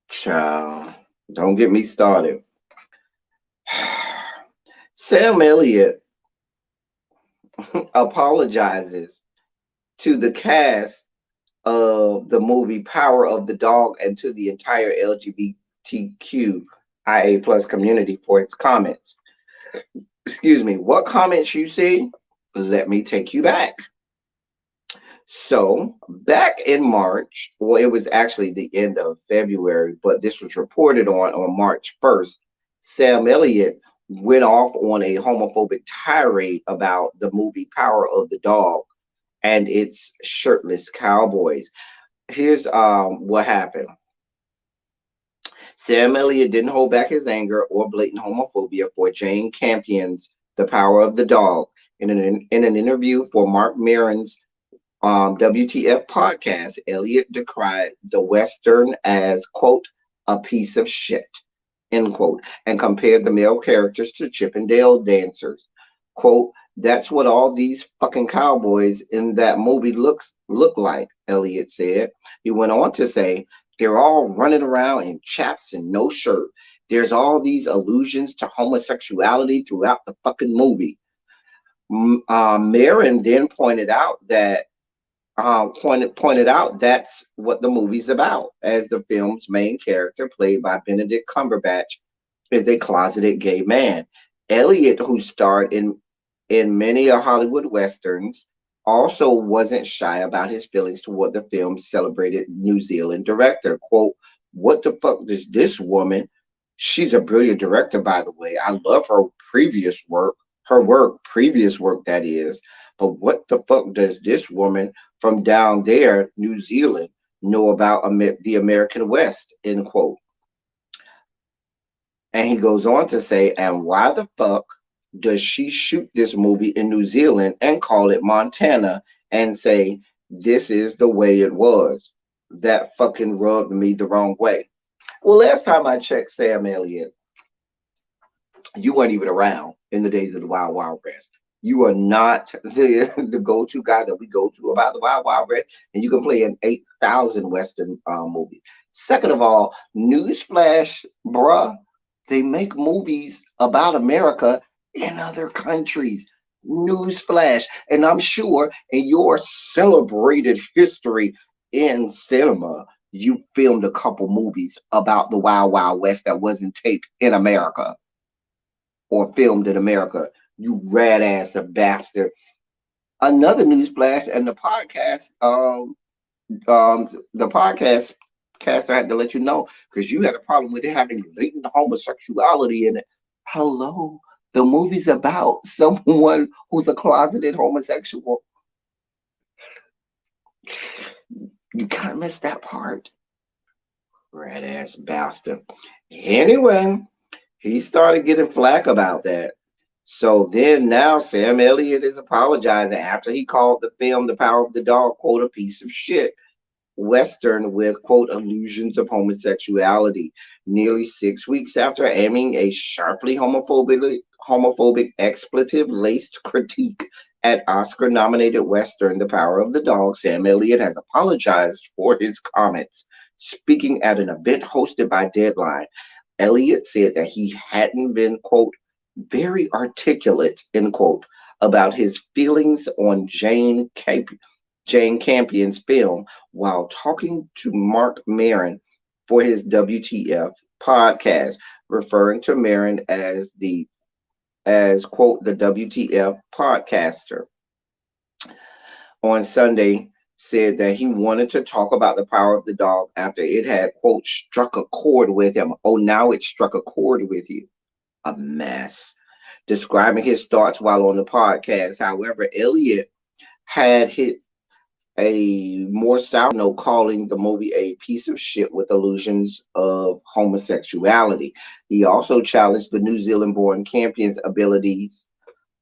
Child, don't get me started. Sam Elliott apologizes to the cast of the movie Power of the Dog and to the entire LGBTQIA plus community for its comments. Excuse me, what comments you see? Let me take you back. So back in March, well, it was actually the end of February, but this was reported on March 1st. Sam Elliott went off on a homophobic tirade about the movie Power of the Dog and its shirtless cowboys. Here's what happened. Sam Elliott didn't hold back his anger or blatant homophobia for Jane Campion's The Power of the Dog. In an interview for Mark Maron's WTF podcast, Elliott decried the Western as, quote, a piece of shit, end quote, and compared the male characters to Chippendale dancers. Quote, that's what all these fucking cowboys in that movie look like, Elliott said. He went on to say, they're all running around in chaps and no shirt. There's all these allusions to homosexuality throughout the fucking movie. Maron then pointed out that that's what the movie's about, as the film's main character, played by Benedict Cumberbatch, is a closeted gay man. Elliott, who starred in many Hollywood westerns, also wasn't shy about his feelings toward the film's celebrated New Zealand director. Quote, what the fuck does this woman? She's a brilliant director, by the way. I love her previous work, that is. But what the fuck does this woman from down there, New Zealand, know about the American West, end quote. And he goes on to say, and why the fuck does she shoot this movie in New Zealand and call it Montana and say, this is the way it was? That fucking rubbed me the wrong way. Well, last time I checked, Sam Elliott, you weren't even around in the days of the Wild Wild West. You are not the go-to guy that we go to about the Wild Wild West, and you can play in 8,000 Western movies. Second of all, newsflash, bruh, they make movies about America in other countries. Newsflash. And I'm sure in your celebrated history in cinema, you filmed a couple movies about the Wild Wild West that wasn't taped in America or filmed in America. You rat ass bastard. Another news flash, and the podcast caster had to let you know because you had a problem with it having latent homosexuality in it. Hello, the movie's about someone who's a closeted homosexual. You kind of missed that part. Red ass bastard. Anyway, he started getting flack about that. So then now Sam Elliott is apologizing after he called the film The Power of the Dog, quote, a piece of shit Western with, quote, illusions of homosexuality. Nearly 6 weeks after aiming a sharply homophobic expletive laced critique at Oscar nominated Western The Power of the Dog, Sam Elliott has apologized for his comments. Speaking at an event hosted by Deadline, Elliott said that he hadn't been, quote, very articulate, end quote, about his feelings on Jane Campion's film while talking to Mark Maron for his WTF podcast, referring to Maron as quote the WTF podcaster on Sunday said that he wanted to talk about The Power of the Dog after it had quote struck a chord with him. Oh, now it struck a chord with you. A mess. Describing his thoughts while on the podcast. However, Elliot had hit a more sour note, calling the movie a piece of shit with illusions of homosexuality. He also challenged the New Zealand born champion's abilities,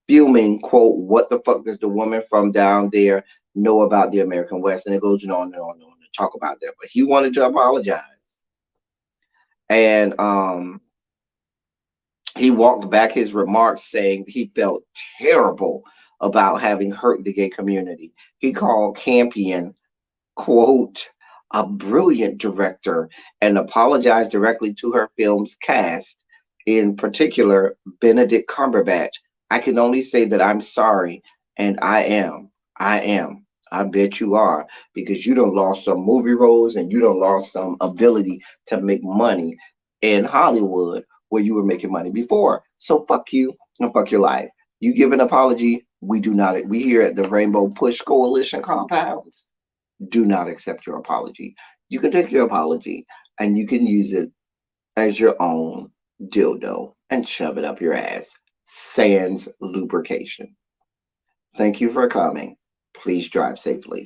fuming, quote, what the fuck does the woman from down there know about the American West? And it goes on and on and on to talk about that. But he wanted to apologize. And he walked back his remarks saying he felt terrible about having hurt the gay community. He called Campion, quote, a brilliant director and apologized directly to her film's cast, in particular, Benedict Cumberbatch. I can only say that I'm sorry, and I am. I am. I bet you are, because you done lost some movie roles and you done lost some ability to make money in Hollywood where you were making money before. So fuck you and fuck your life. You give an apology, we do not. We here at the Rainbow Push Coalition compounds do not accept your apology. You can take your apology and you can use it as your own dildo and shove it up your ass. Sans lubrication. Thank you for coming. Please drive safely.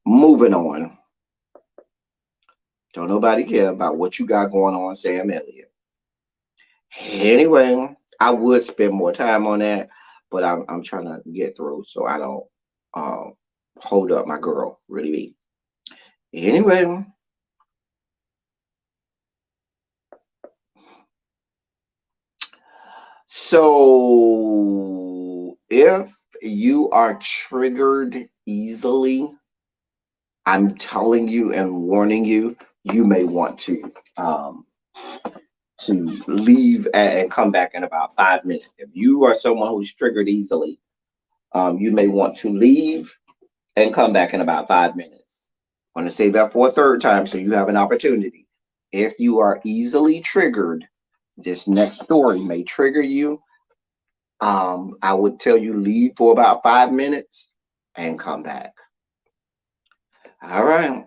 Moving on. Don't nobody care about what you got going on, Sam Elliott. Anyway, I would spend more time on that, but I'm trying to get through so I don't hold up my girl, really. Anyway, so if you are triggered easily, I'm telling you and warning you, you may want to leave and come back in about 5 minutes. If you are someone who's triggered easily, you may want to leave and come back in about 5 minutes. I want to say that for a third time so you have an opportunity. If you are easily triggered, this next story may trigger you. I would tell you leave for about 5 minutes and come back. All right.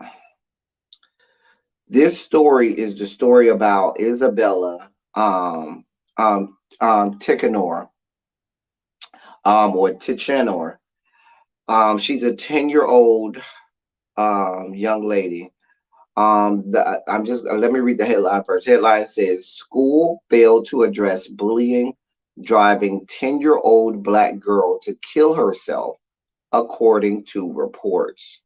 This story is the story about Isabella Ticanor, or Tichenor. She's a 10-year-old young lady. Let me read the headline first. Headline says school failed to address bullying, driving 10-year-old black girl to kill herself, according to reports.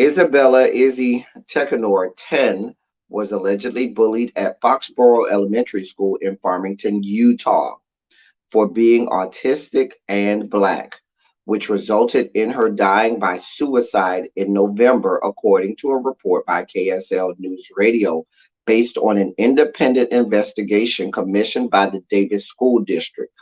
Isabella Izzy Ticanor, 10, was allegedly bullied at Foxborough Elementary School in Farmington, Utah, for being autistic and black, which resulted in her dying by suicide in November, according to a report by KSL News Radio, based on an independent investigation commissioned by the Davis School District.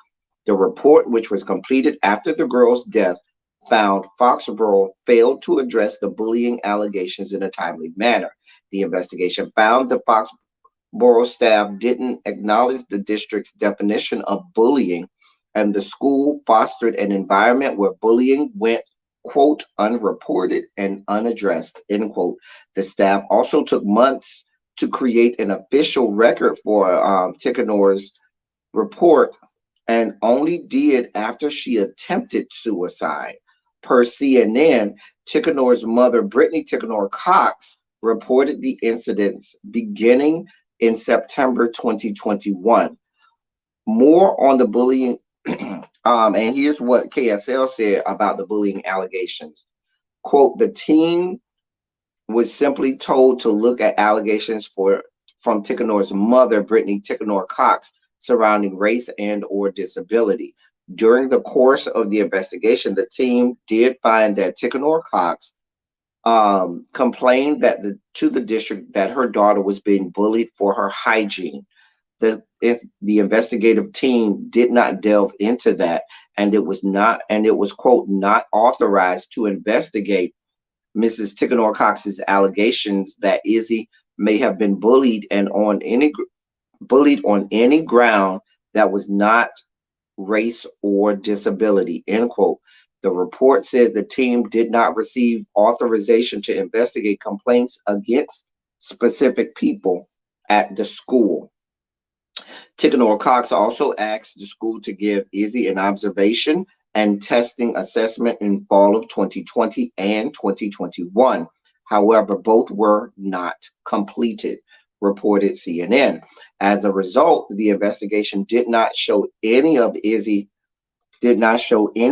The report, which was completed after the girl's death, found Foxborough failed to address the bullying allegations in a timely manner. The investigation found the Foxborough staff didn't acknowledge the district's definition of bullying and the school fostered an environment where bullying went, quote, unreported and unaddressed, end quote. The staff also took months to create an official record for Tickenor's report and only did after she attempted suicide. Per CNN, Tickenor's mother, Brittany Tickenor Cox, reported the incidents beginning in September 2021. More on the bullying, and here's what KSL said about the bullying allegations. Quote, the team was simply told to look at allegations from Tickenor's mother, Brittany Tickenor Cox, surrounding race and or disability. During the course of the investigation, the team did find that Tickenor Cox complained to the district that her daughter was being bullied for her hygiene. The investigative team did not delve into that, and it was quote not authorized to investigate Mrs. Tickenor Cox's allegations that Izzy may have been bullied on any ground that was not race or disability, end quote. The report says the team did not receive authorization to investigate complaints against specific people at the school. Tickenor Cox also asked the school to give Izzy an observation and testing assessment in fall of 2020 and 2021. However, both were not completed, reported CNN. As a result, the investigation did not show any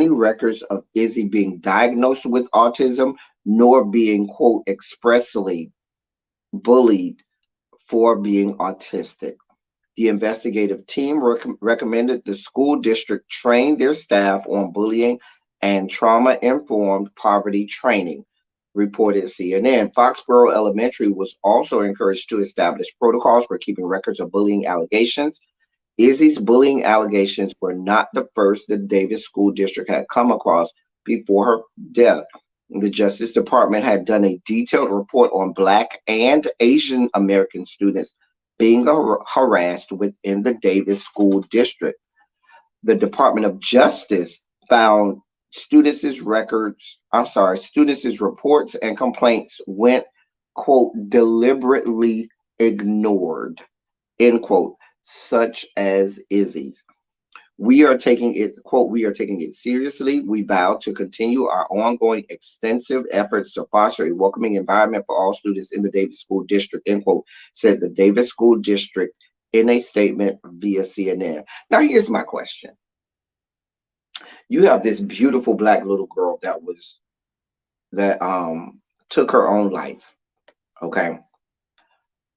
records of Izzy being diagnosed with autism, nor being, quote, expressly bullied for being autistic. The investigative team recommended the school district train their staff on bullying and trauma-informed poverty training, reported CNN. Foxborough Elementary was also encouraged to establish protocols for keeping records of bullying allegations. Izzy's bullying allegations were not the first the Davis School District had come across before her death. The Justice Department had done a detailed report on Black and Asian American students being harassed within the Davis School District. The Department of Justice found students' reports and complaints went, quote, deliberately ignored, end quote, such as Izzy's. We are taking it seriously. We vow to continue our ongoing extensive efforts to foster a welcoming environment for all students in the Davis School District, end quote, said the Davis School District in a statement via CNN. Now, here's my question. You have this beautiful Black little girl that took her own life, okay?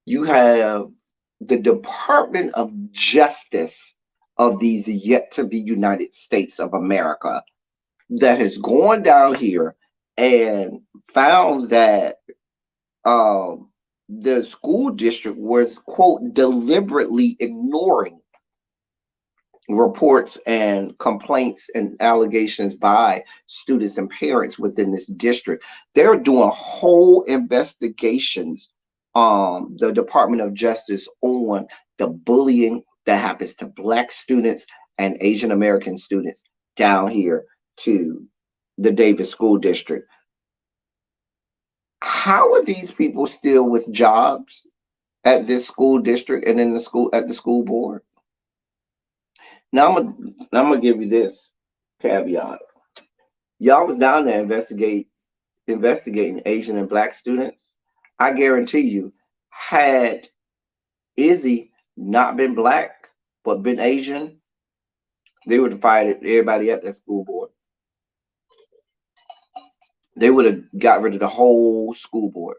You have the Department of Justice of these yet to be United States of America that has gone down here and found that the school district was, quote, deliberately ignoring reports and complaints and allegations by students and parents within this district. They're doing whole investigations, the Department of Justice, on the bullying that happens to Black students and Asian American students down here to the Davis School District. How are these people still with jobs at this school district and in the school at the school board? Now I'm gonna give you this caveat. Y'all was down there investigating Asian and Black students. I guarantee you, had Izzy not been Black but been Asian, they would have fired everybody at that school board. They would have got rid of the whole school board.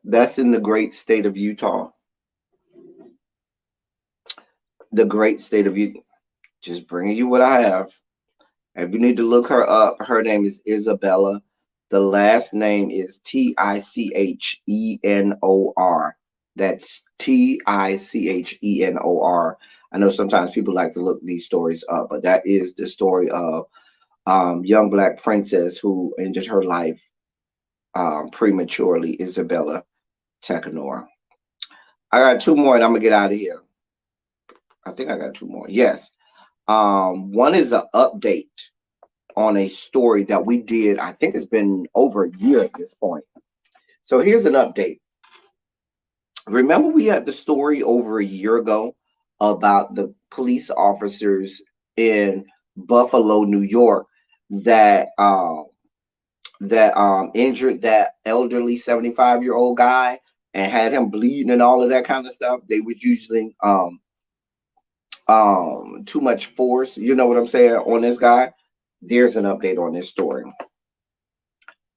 That's in the great state of Utah. The great state of Utah. Just bringing you what I have. If you need to look her up, her name is Isabella. The last name is Tichenor. That's Tichenor. I know sometimes people like to look these stories up, but that is the story of young Black princess who ended her life prematurely, Isabella Tichenor. I got two more and I'm gonna get out of here. I think I got two more. Yes. One is an update on a story that we did. I think it's been over a year at this point. So here's an update. Remember, we had the story over a year ago about the police officers in Buffalo, New York, that injured that elderly 75-year-old guy and had him bleeding and all of that kind of stuff. They was using too much force. You know what I'm saying on this guy. There's an update on this story.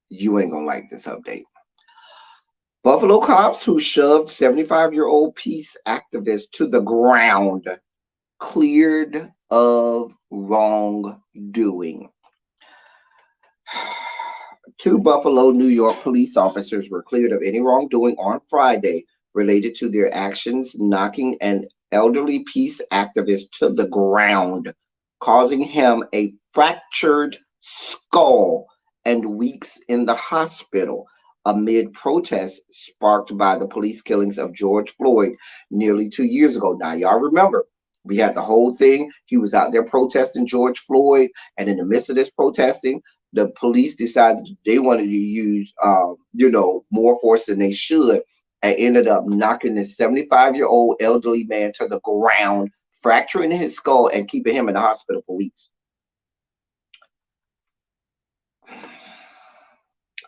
You ain't gonna like this update. Buffalo cops who shoved 75-year-old peace activist to the ground cleared of wrongdoing. Two Buffalo, New York police officers were cleared of any wrongdoing on Friday related to their actions knocking an elderly peace activist to the ground, causing him a fractured skull and weeks in the hospital amid protests sparked by the police killings of George Floyd nearly 2 years ago. Now, y'all remember, we had the whole thing. He was out there protesting George Floyd, and in the midst of this protesting, the police decided they wanted to use, more force than they should, and ended up knocking this 75-year-old elderly man to the ground, fracturing his skull and keeping him in the hospital for weeks.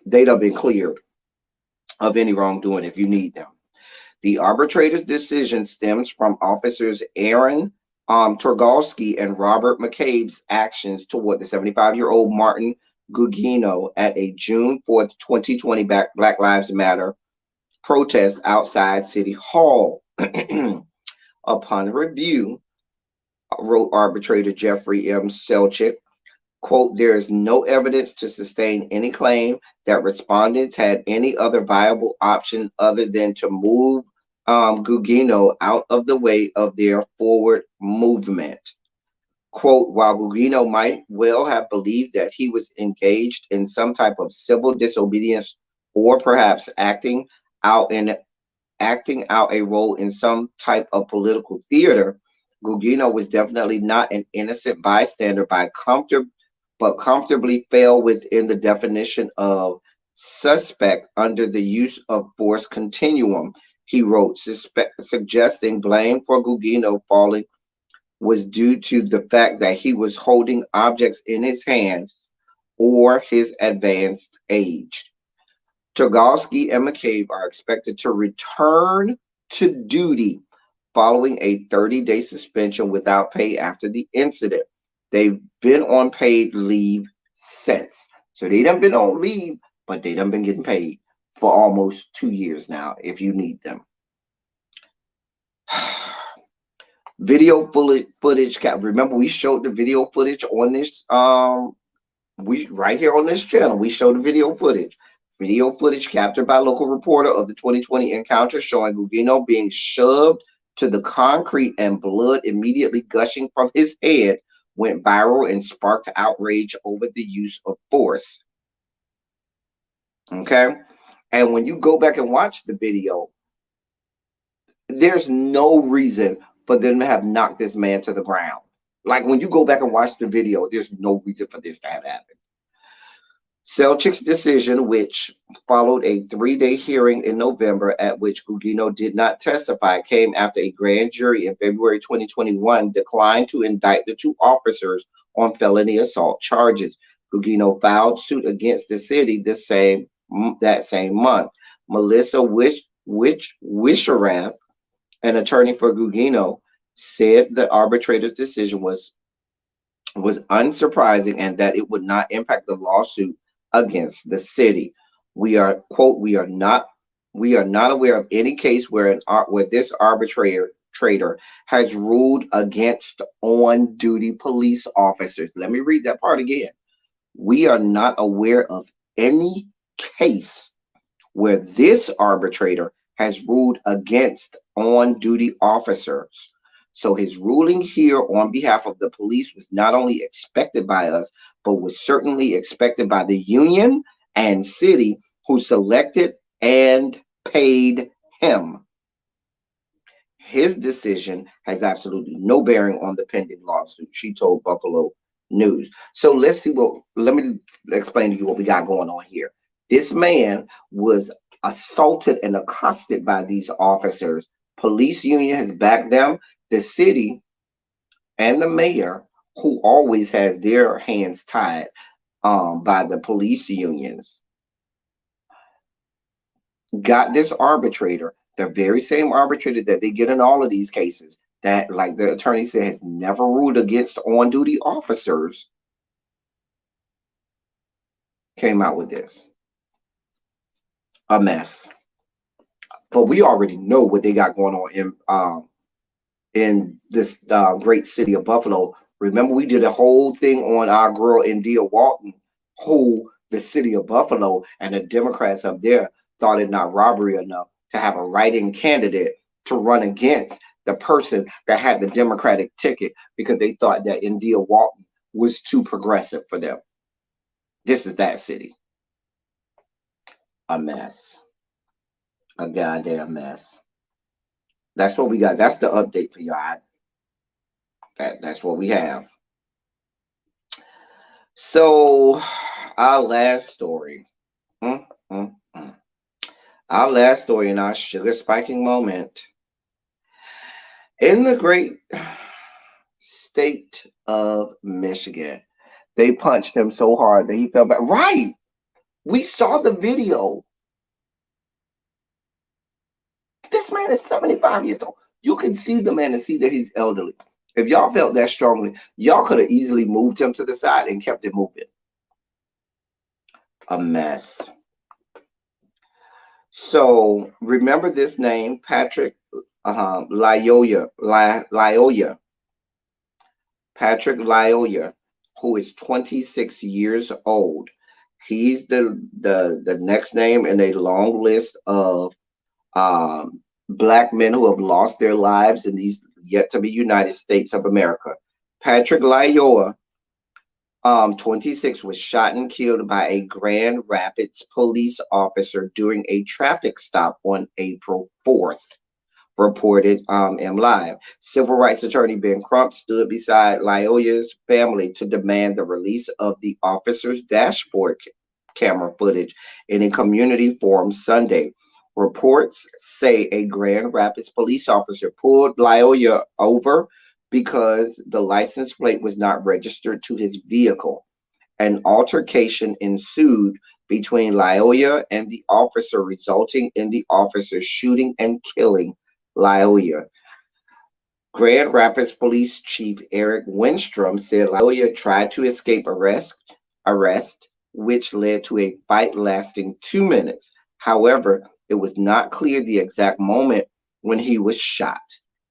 They'd have been cleared of any wrongdoing if you need them. The arbitrator's decision stems from officers Aaron Torgalski and Robert McCabe's actions toward the 75-year-old Martin Gugino at a June 4th, 2020 Black Lives Matter protest outside City Hall. Upon review, wrote arbitrator Jeffrey M. Selchik, quote, there is no evidence to sustain any claim that respondents had any other viable option other than to move Gugino out of the way of their forward movement. Quote, while Gugino might well have believed that he was engaged in some type of civil disobedience or perhaps acting out a role in some type of political theater, Gugino was definitely not an innocent bystander but comfortably fell within the definition of suspect under the use of force continuum. He wrote, suggesting blame for Gugino falling was due to the fact that he was holding objects in his hands or his advanced age. Torgalski and McCabe are expected to return to duty following a 30-day suspension without pay after the incident. They've been on paid leave since. So they done been on leave, but they done been getting paid for almost 2 years now if you need them. Video footage. Remember, we showed the video footage on this. Right here on this channel, we showed the video footage. Video footage captured by a local reporter of the 2020 encounter showing Gugino being shoved to the concrete and blood immediately gushing from his head went viral and sparked outrage over the use of force. Okay? And when you go back and watch the video, there's no reason for them to have knocked this man to the ground. Like, when you go back and watch the video, there's no reason for this to have happened. Selchik's decision, which followed a 3-day hearing in November at which Gugino did not testify, came after a grand jury in February 2021 declined to indict the two officers on felony assault charges. Gugino filed suit against the city that same month. Melissa Wisharath, an attorney for Gugino, said the arbitrator's decision was unsurprising and that it would not impact the lawsuit against the city. We are, quote, we are not aware of any case where this arbitrator has ruled against on-duty police officers. Let me read that part again. We are not aware of any case where this arbitrator has ruled against on-duty officers. So his ruling here on behalf of the police was not only expected by us, but was certainly expected by the union and city who selected and paid him. His decision has absolutely no bearing on the pending lawsuit, she told Buffalo News. So let's see what, let me explain to you what we got going on here. This man was assaulted and accosted by these officers. Police union has backed them. The city and the mayor, who always has their hands tied by the police unions, got this arbitrator, the very same arbitrator that they get in all of these cases, that, like the attorney said, has never ruled against on duty officers, came out with this. A mess. But we already know what they got going on in this great city of Buffalo. Remember, we did a whole thing on our girl India Walton, who the city of Buffalo and the Democrats up there thought it not robbery enough to have a write-in candidate to run against the person that had the Democratic ticket because they thought that India Walton was too progressive for them. This is that city. A mess. A goddamn mess. That's what we got. That's the update for y'all. That's what we have. So, our last story. Mm, mm, mm. Our last story in our sugar spiking moment. In the great state of Michigan, they punched him so hard that he fell back. Right. We saw the video. This man is 75 years old. You can see the man and see that he's elderly. If y'all felt that strongly, y'all could have easily moved him to the side and kept it moving. A mess. So remember this name, Patrick Lyoya. Patrick Lyoya, who is 26 years old. He's the next name in a long list of Black men who have lost their lives in these yet to be United States of America. Patrick Lyoya, 26, was shot and killed by a Grand Rapids police officer during a traffic stop on April 4th, reported MLive. Civil rights attorney Ben Crump stood beside Lyoya's family to demand the release of the officer's dashboard camera footage in a community forum Sunday. Reports say a Grand Rapids police officer pulled Lyoya over because the license plate was not registered to his vehicle. An altercation ensued between Lyoya and the officer, resulting in the officer shooting and killing Lyoya. Grand Rapids Police Chief Eric Winstrom said Lyoya tried to escape arrest, which led to a fight lasting 2 minutes. However, it was not clear the exact moment when he was shot,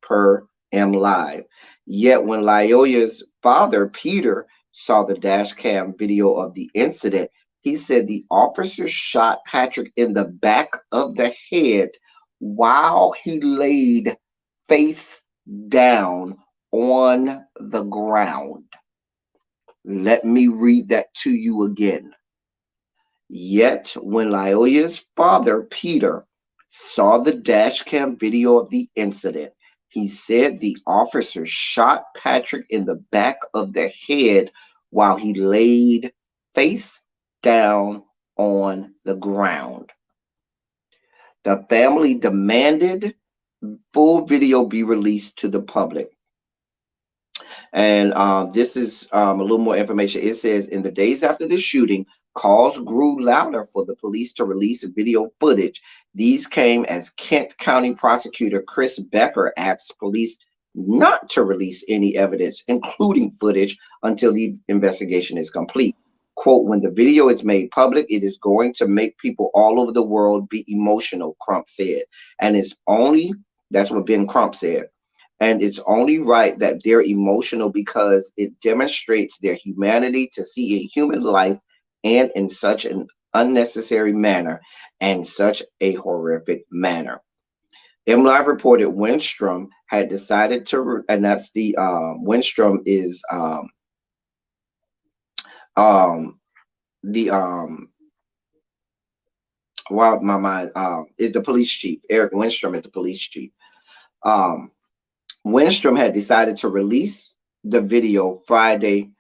per MLive. Yet when Lyoya's father, Peter, saw the dash cam video of the incident, he said the officer shot Patrick in the back of the head while he laid face down on the ground. Let me read that to you again. Yet, when Lyoya's father, Peter, saw the dash cam video of the incident, he said the officer shot Patrick in the back of the head while he laid face down on the ground. The family demanded full video be released to the public. And this is a little more information. It says, in the days after the shooting, calls grew louder for the police to release video footage. These came as Kent County Prosecutor Chris Becker asked police not to release any evidence, including footage, until the investigation is complete. Quote, when the video is made public, it is going to make people all over the world be emotional, Crump said. And it's only, that's what Ben Crump said. And it's only right that they're emotional because it demonstrates their humanity to see a human life and in such an unnecessary manner and such a horrific manner. MLive reported Winstrom had decided to, and that's the Winstrom is the wow, my mind is the police chief. Eric Winstrom is the police chief. Winstrom had decided to release the video Friday,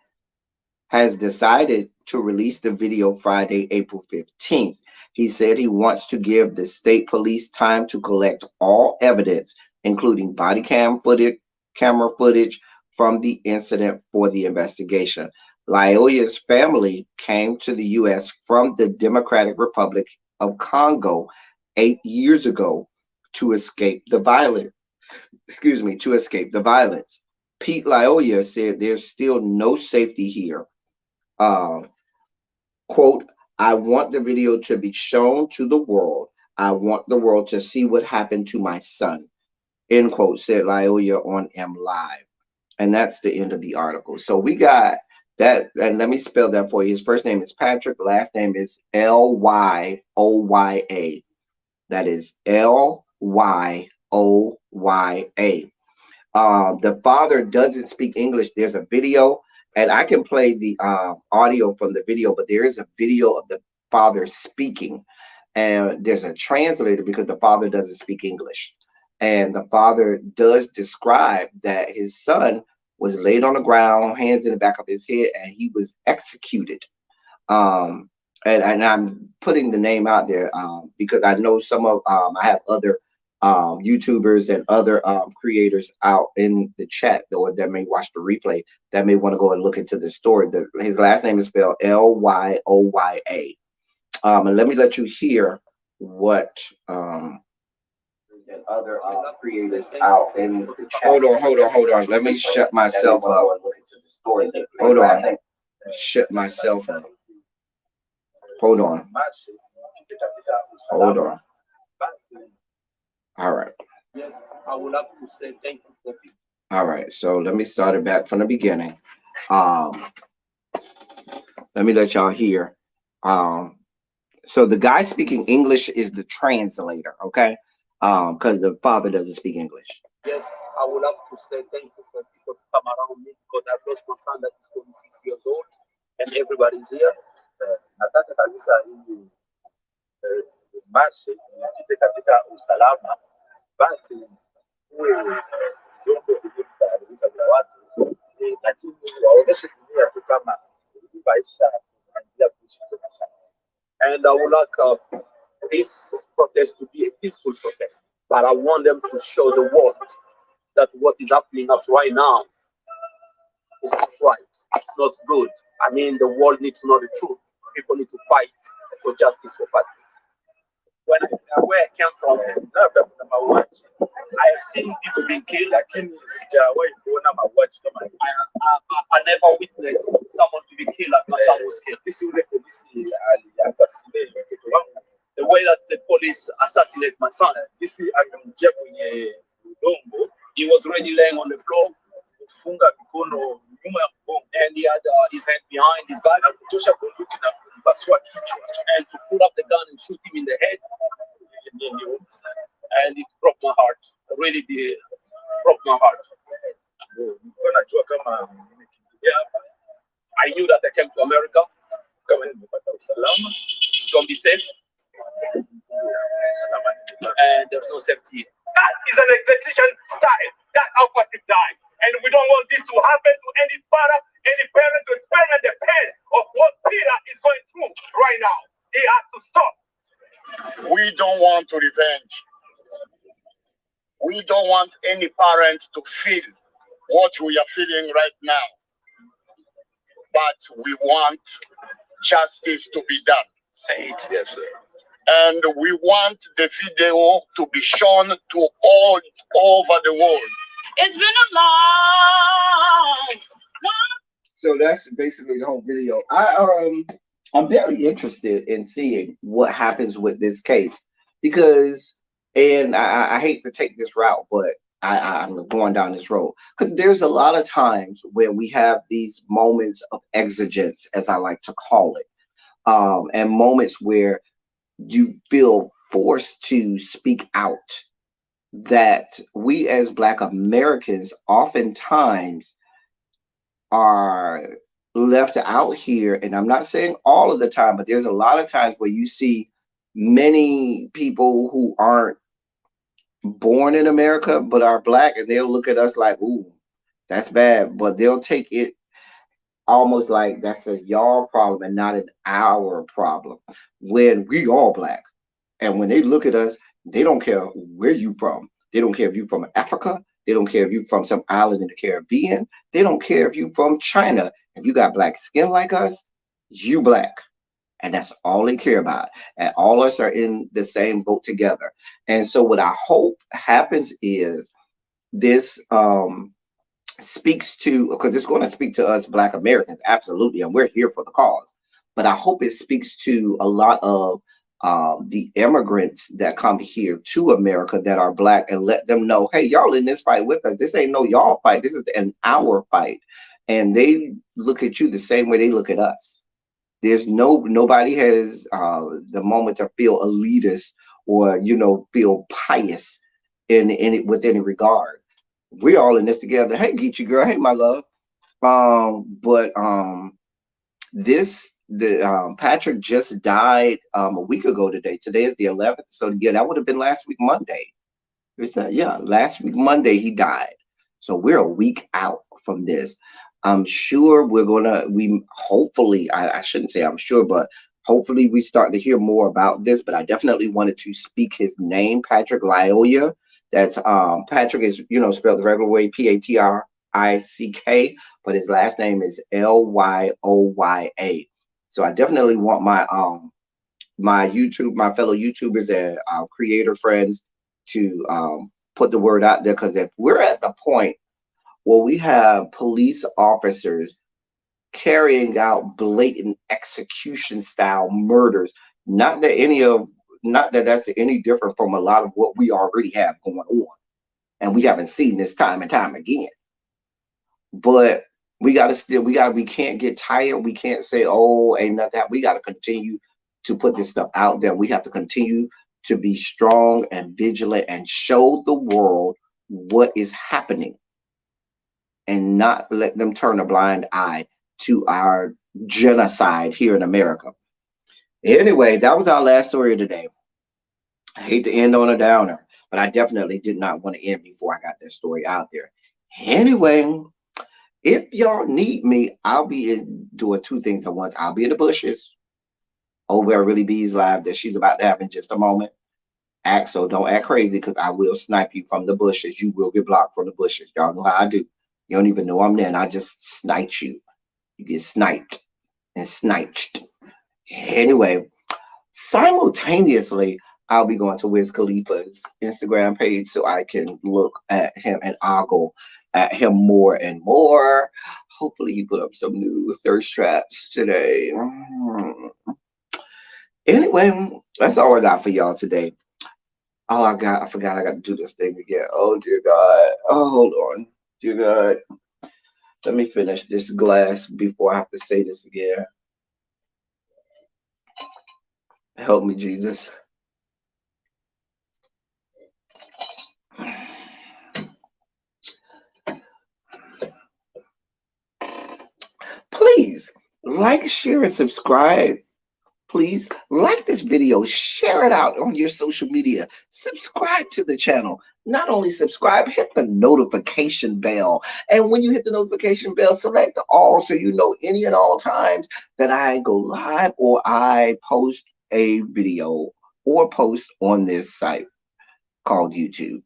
has decided to release the video Friday, April 15th. He said he wants to give the state police time to collect all evidence, including body camera footage from the incident for the investigation. Lyoya's family came to the U.S. from the Democratic Republic of Congo 8 years ago to escape the violence. To escape the violence. Pete Lyoya said there's still no safety here. Uh, Quote, I want the video to be shown to the world. I want the world to see what happened to my son. End quote, said Lyoya on M Live. And that's the end of the article. So we got that, and let me spell that for you. His first name is Patrick, last name is Lyoya. That is Lyoya. The father doesn't speak English. There's a video, and I can play the audio from the video, but there is a video of the father speaking, and there's a translator because the father doesn't speak English. And the father does describe that his son was laid on the ground, hands in the back of his head, and he was executed. Um, and I'm putting the name out there because I know some of I have other YouTubers and other creators out in the chat or that may watch the replay that may want to go and look into this story. His last name is spelled Lyoya. And let me let you hear what other creators out in the chat. Hold on. Let me shut myself up. Hold on. Shut myself up. Hold on. All right. Yes, I would like to say thank you for it. All right. So let me start it back from the beginning. Let me let y'all hear. So the guy speaking English is the translator, okay? Because the father doesn't speak English. Yes, I would like to say thank you for people to come around me because I've lost my son that is 26 years old and everybody's here. Nataka kabisa hii marshe ipite katika usalama, basi uwe vyombo vilivyoharibika vya watu, lakini waonyeshe dunia tu kama maisha yanaendelea kuishi maisha. And I would like this protest to be a peaceful protest, but I want them to show the world that what is happening us right now is not right. It's not good. I mean, the world needs to know the truth. People need to fight for justice for Patrick. Where I came from, I have seen people being killed. I never witnessed someone to be killed like my son was killed. The way that the police assassinated my son, he was already laying on the floor, and he had his hand behind his back, and to pull up the gun and shoot him in the head, and it broke my heart. It really did broke my heart. I knew that I came to America. It's gonna be safe, and there's no safety. That is an execution style. That's how Patrick died. And we don't want this to happen to any father, any parent to experiment the pain of what Peter is going through right now. He has to stop. We don't want to revenge. We don't want any parent to feel what we are feeling right now. But we want justice to be done. Say it. Yes, sir. And we want the video to be shown to all over the world. It's been a long. So that's basically the whole video. I'm very interested in seeing what happens with this case because, and I hate to take this route, but I'm going down this road because there's a lot of times when we have these moments of exigence, as I like to call it, and moments where you feel forced to speak out, that we as Black Americans oftentimes are left out here. And I'm not saying all of the time, but there's a lot of times where you see many people who aren't born in America but are black, and they'll look at us like, ooh, that's bad. But they'll take it almost like that's a y'all problem and not an our problem. When we all black. And when they look at us, they don't care where you from. They don't care if you from Africa. They don't care if you from some island in the Caribbean. They don't care if you from China. If you got black skin like us, you black. And that's all they care about. And all us are in the same boat together. And so what I hope happens is this speaks to, because it's going to speak to us black Americans, absolutely, and we're here for the cause. But I hope it speaks to a lot of the immigrants that come here to America that are black, and let them know, hey, y'all in this fight with us. This ain't no y'all fight. This is an our fight. And they look at you the same way they look at us. There's nobody has the moment to feel elitist or feel pious in it with any regard. We're all in this together. Hey, Geechee girl. Hey, my love. But the Patrick just died a week ago today. Today is the 11th. So yeah, that would have been last week Monday. Is that, yeah, last week Monday he died. So we're a week out from this. I'm sure we hopefully, I shouldn't say I'm sure, but hopefully we start to hear more about this. But I definitely wanted to speak his name, Patrick Lyoya. That's Patrick is spelled the regular way, Patrick, but his last name is Lyoya. So I definitely want my fellow YouTubers and creator friends to put the word out there, because if we're at the point where we have police officers carrying out blatant execution style murders, not that that's any different from a lot of what we already have going on, and we haven't seen this time and time again. But we can't get tired. We can't say, oh, ain't nothing. We got to continue to put this stuff out there. We have to continue to be strong and vigilant and show the world what is happening, and not let them turn a blind eye to our genocide here in America. Anyway, that was our last story of the day. I hate to end on a downer, but I definitely did not want to end before I got that story out there. Anyway, if y'all need me, I'll be doing two things at once. I'll be in the bushes over at Really Bees Live that she's about to have in just a moment. So don't act crazy, because I will snipe you from the bushes. You will get blocked from the bushes. Y'all know how I do. You don't even know I'm there, and I just snipe you. You get sniped and sniped. Anyway, simultaneously, I'll be going to Wiz Khalifa's Instagram page so I can look at him and ogle at him more and more. Hopefully he put up some new thirst traps today. Anyway, that's all I got for y'all today. Oh, I forgot I got to do this thing again. Oh, dear God. Oh, hold on. Dear God. Let me finish this glass before I have to say this again. Help me, Jesus. Please like, share, and subscribe. Please like this video, share it out on your social media, subscribe to the channel. Not only subscribe, hit the notification bell. And when you hit the notification bell, select all so you know any and all times that I go live or I post a video or post on this site called YouTube.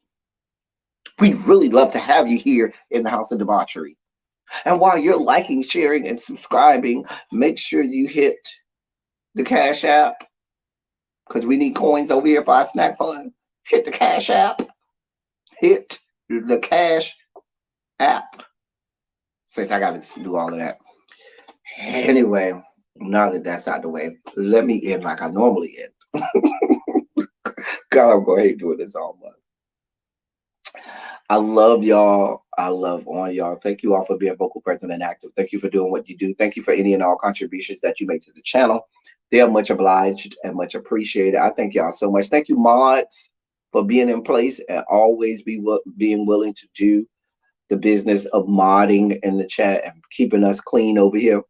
We'd really love to have you here in the House of Debauchery. And while you're liking, sharing, and subscribing, make sure you hit the Cash App, because we need coins over here for our snack fund. Hit the Cash App. Hit the Cash App. Since I got to do all of that. Anyway, now that that's out the way, let me end like I normally end. God, I'm going to hate doing this all month. I love y'all. I love on y'all. Thank you all for being vocal, present, and active. Thank you for doing what you do. Thank you for any and all contributions that you make to the channel. They are much obliged and much appreciated. I thank y'all so much. Thank you, mods, for being in place and always being willing to do the business of modding in the chat and keeping us clean over here.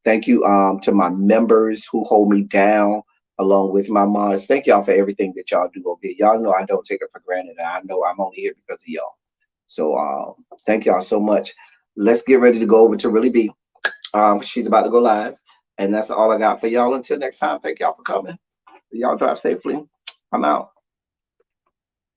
Thank you to my members who hold me down along with my mods. Thank y'all for everything that y'all do over here. Y'all know I don't take it for granted, and I know I'm only here because of y'all. So thank y'all so much. Let's get ready to go over to Really B. She's about to go live, and that's all I got for y'all. Until next time, thank y'all for coming. Y'all drive safely. I'm out.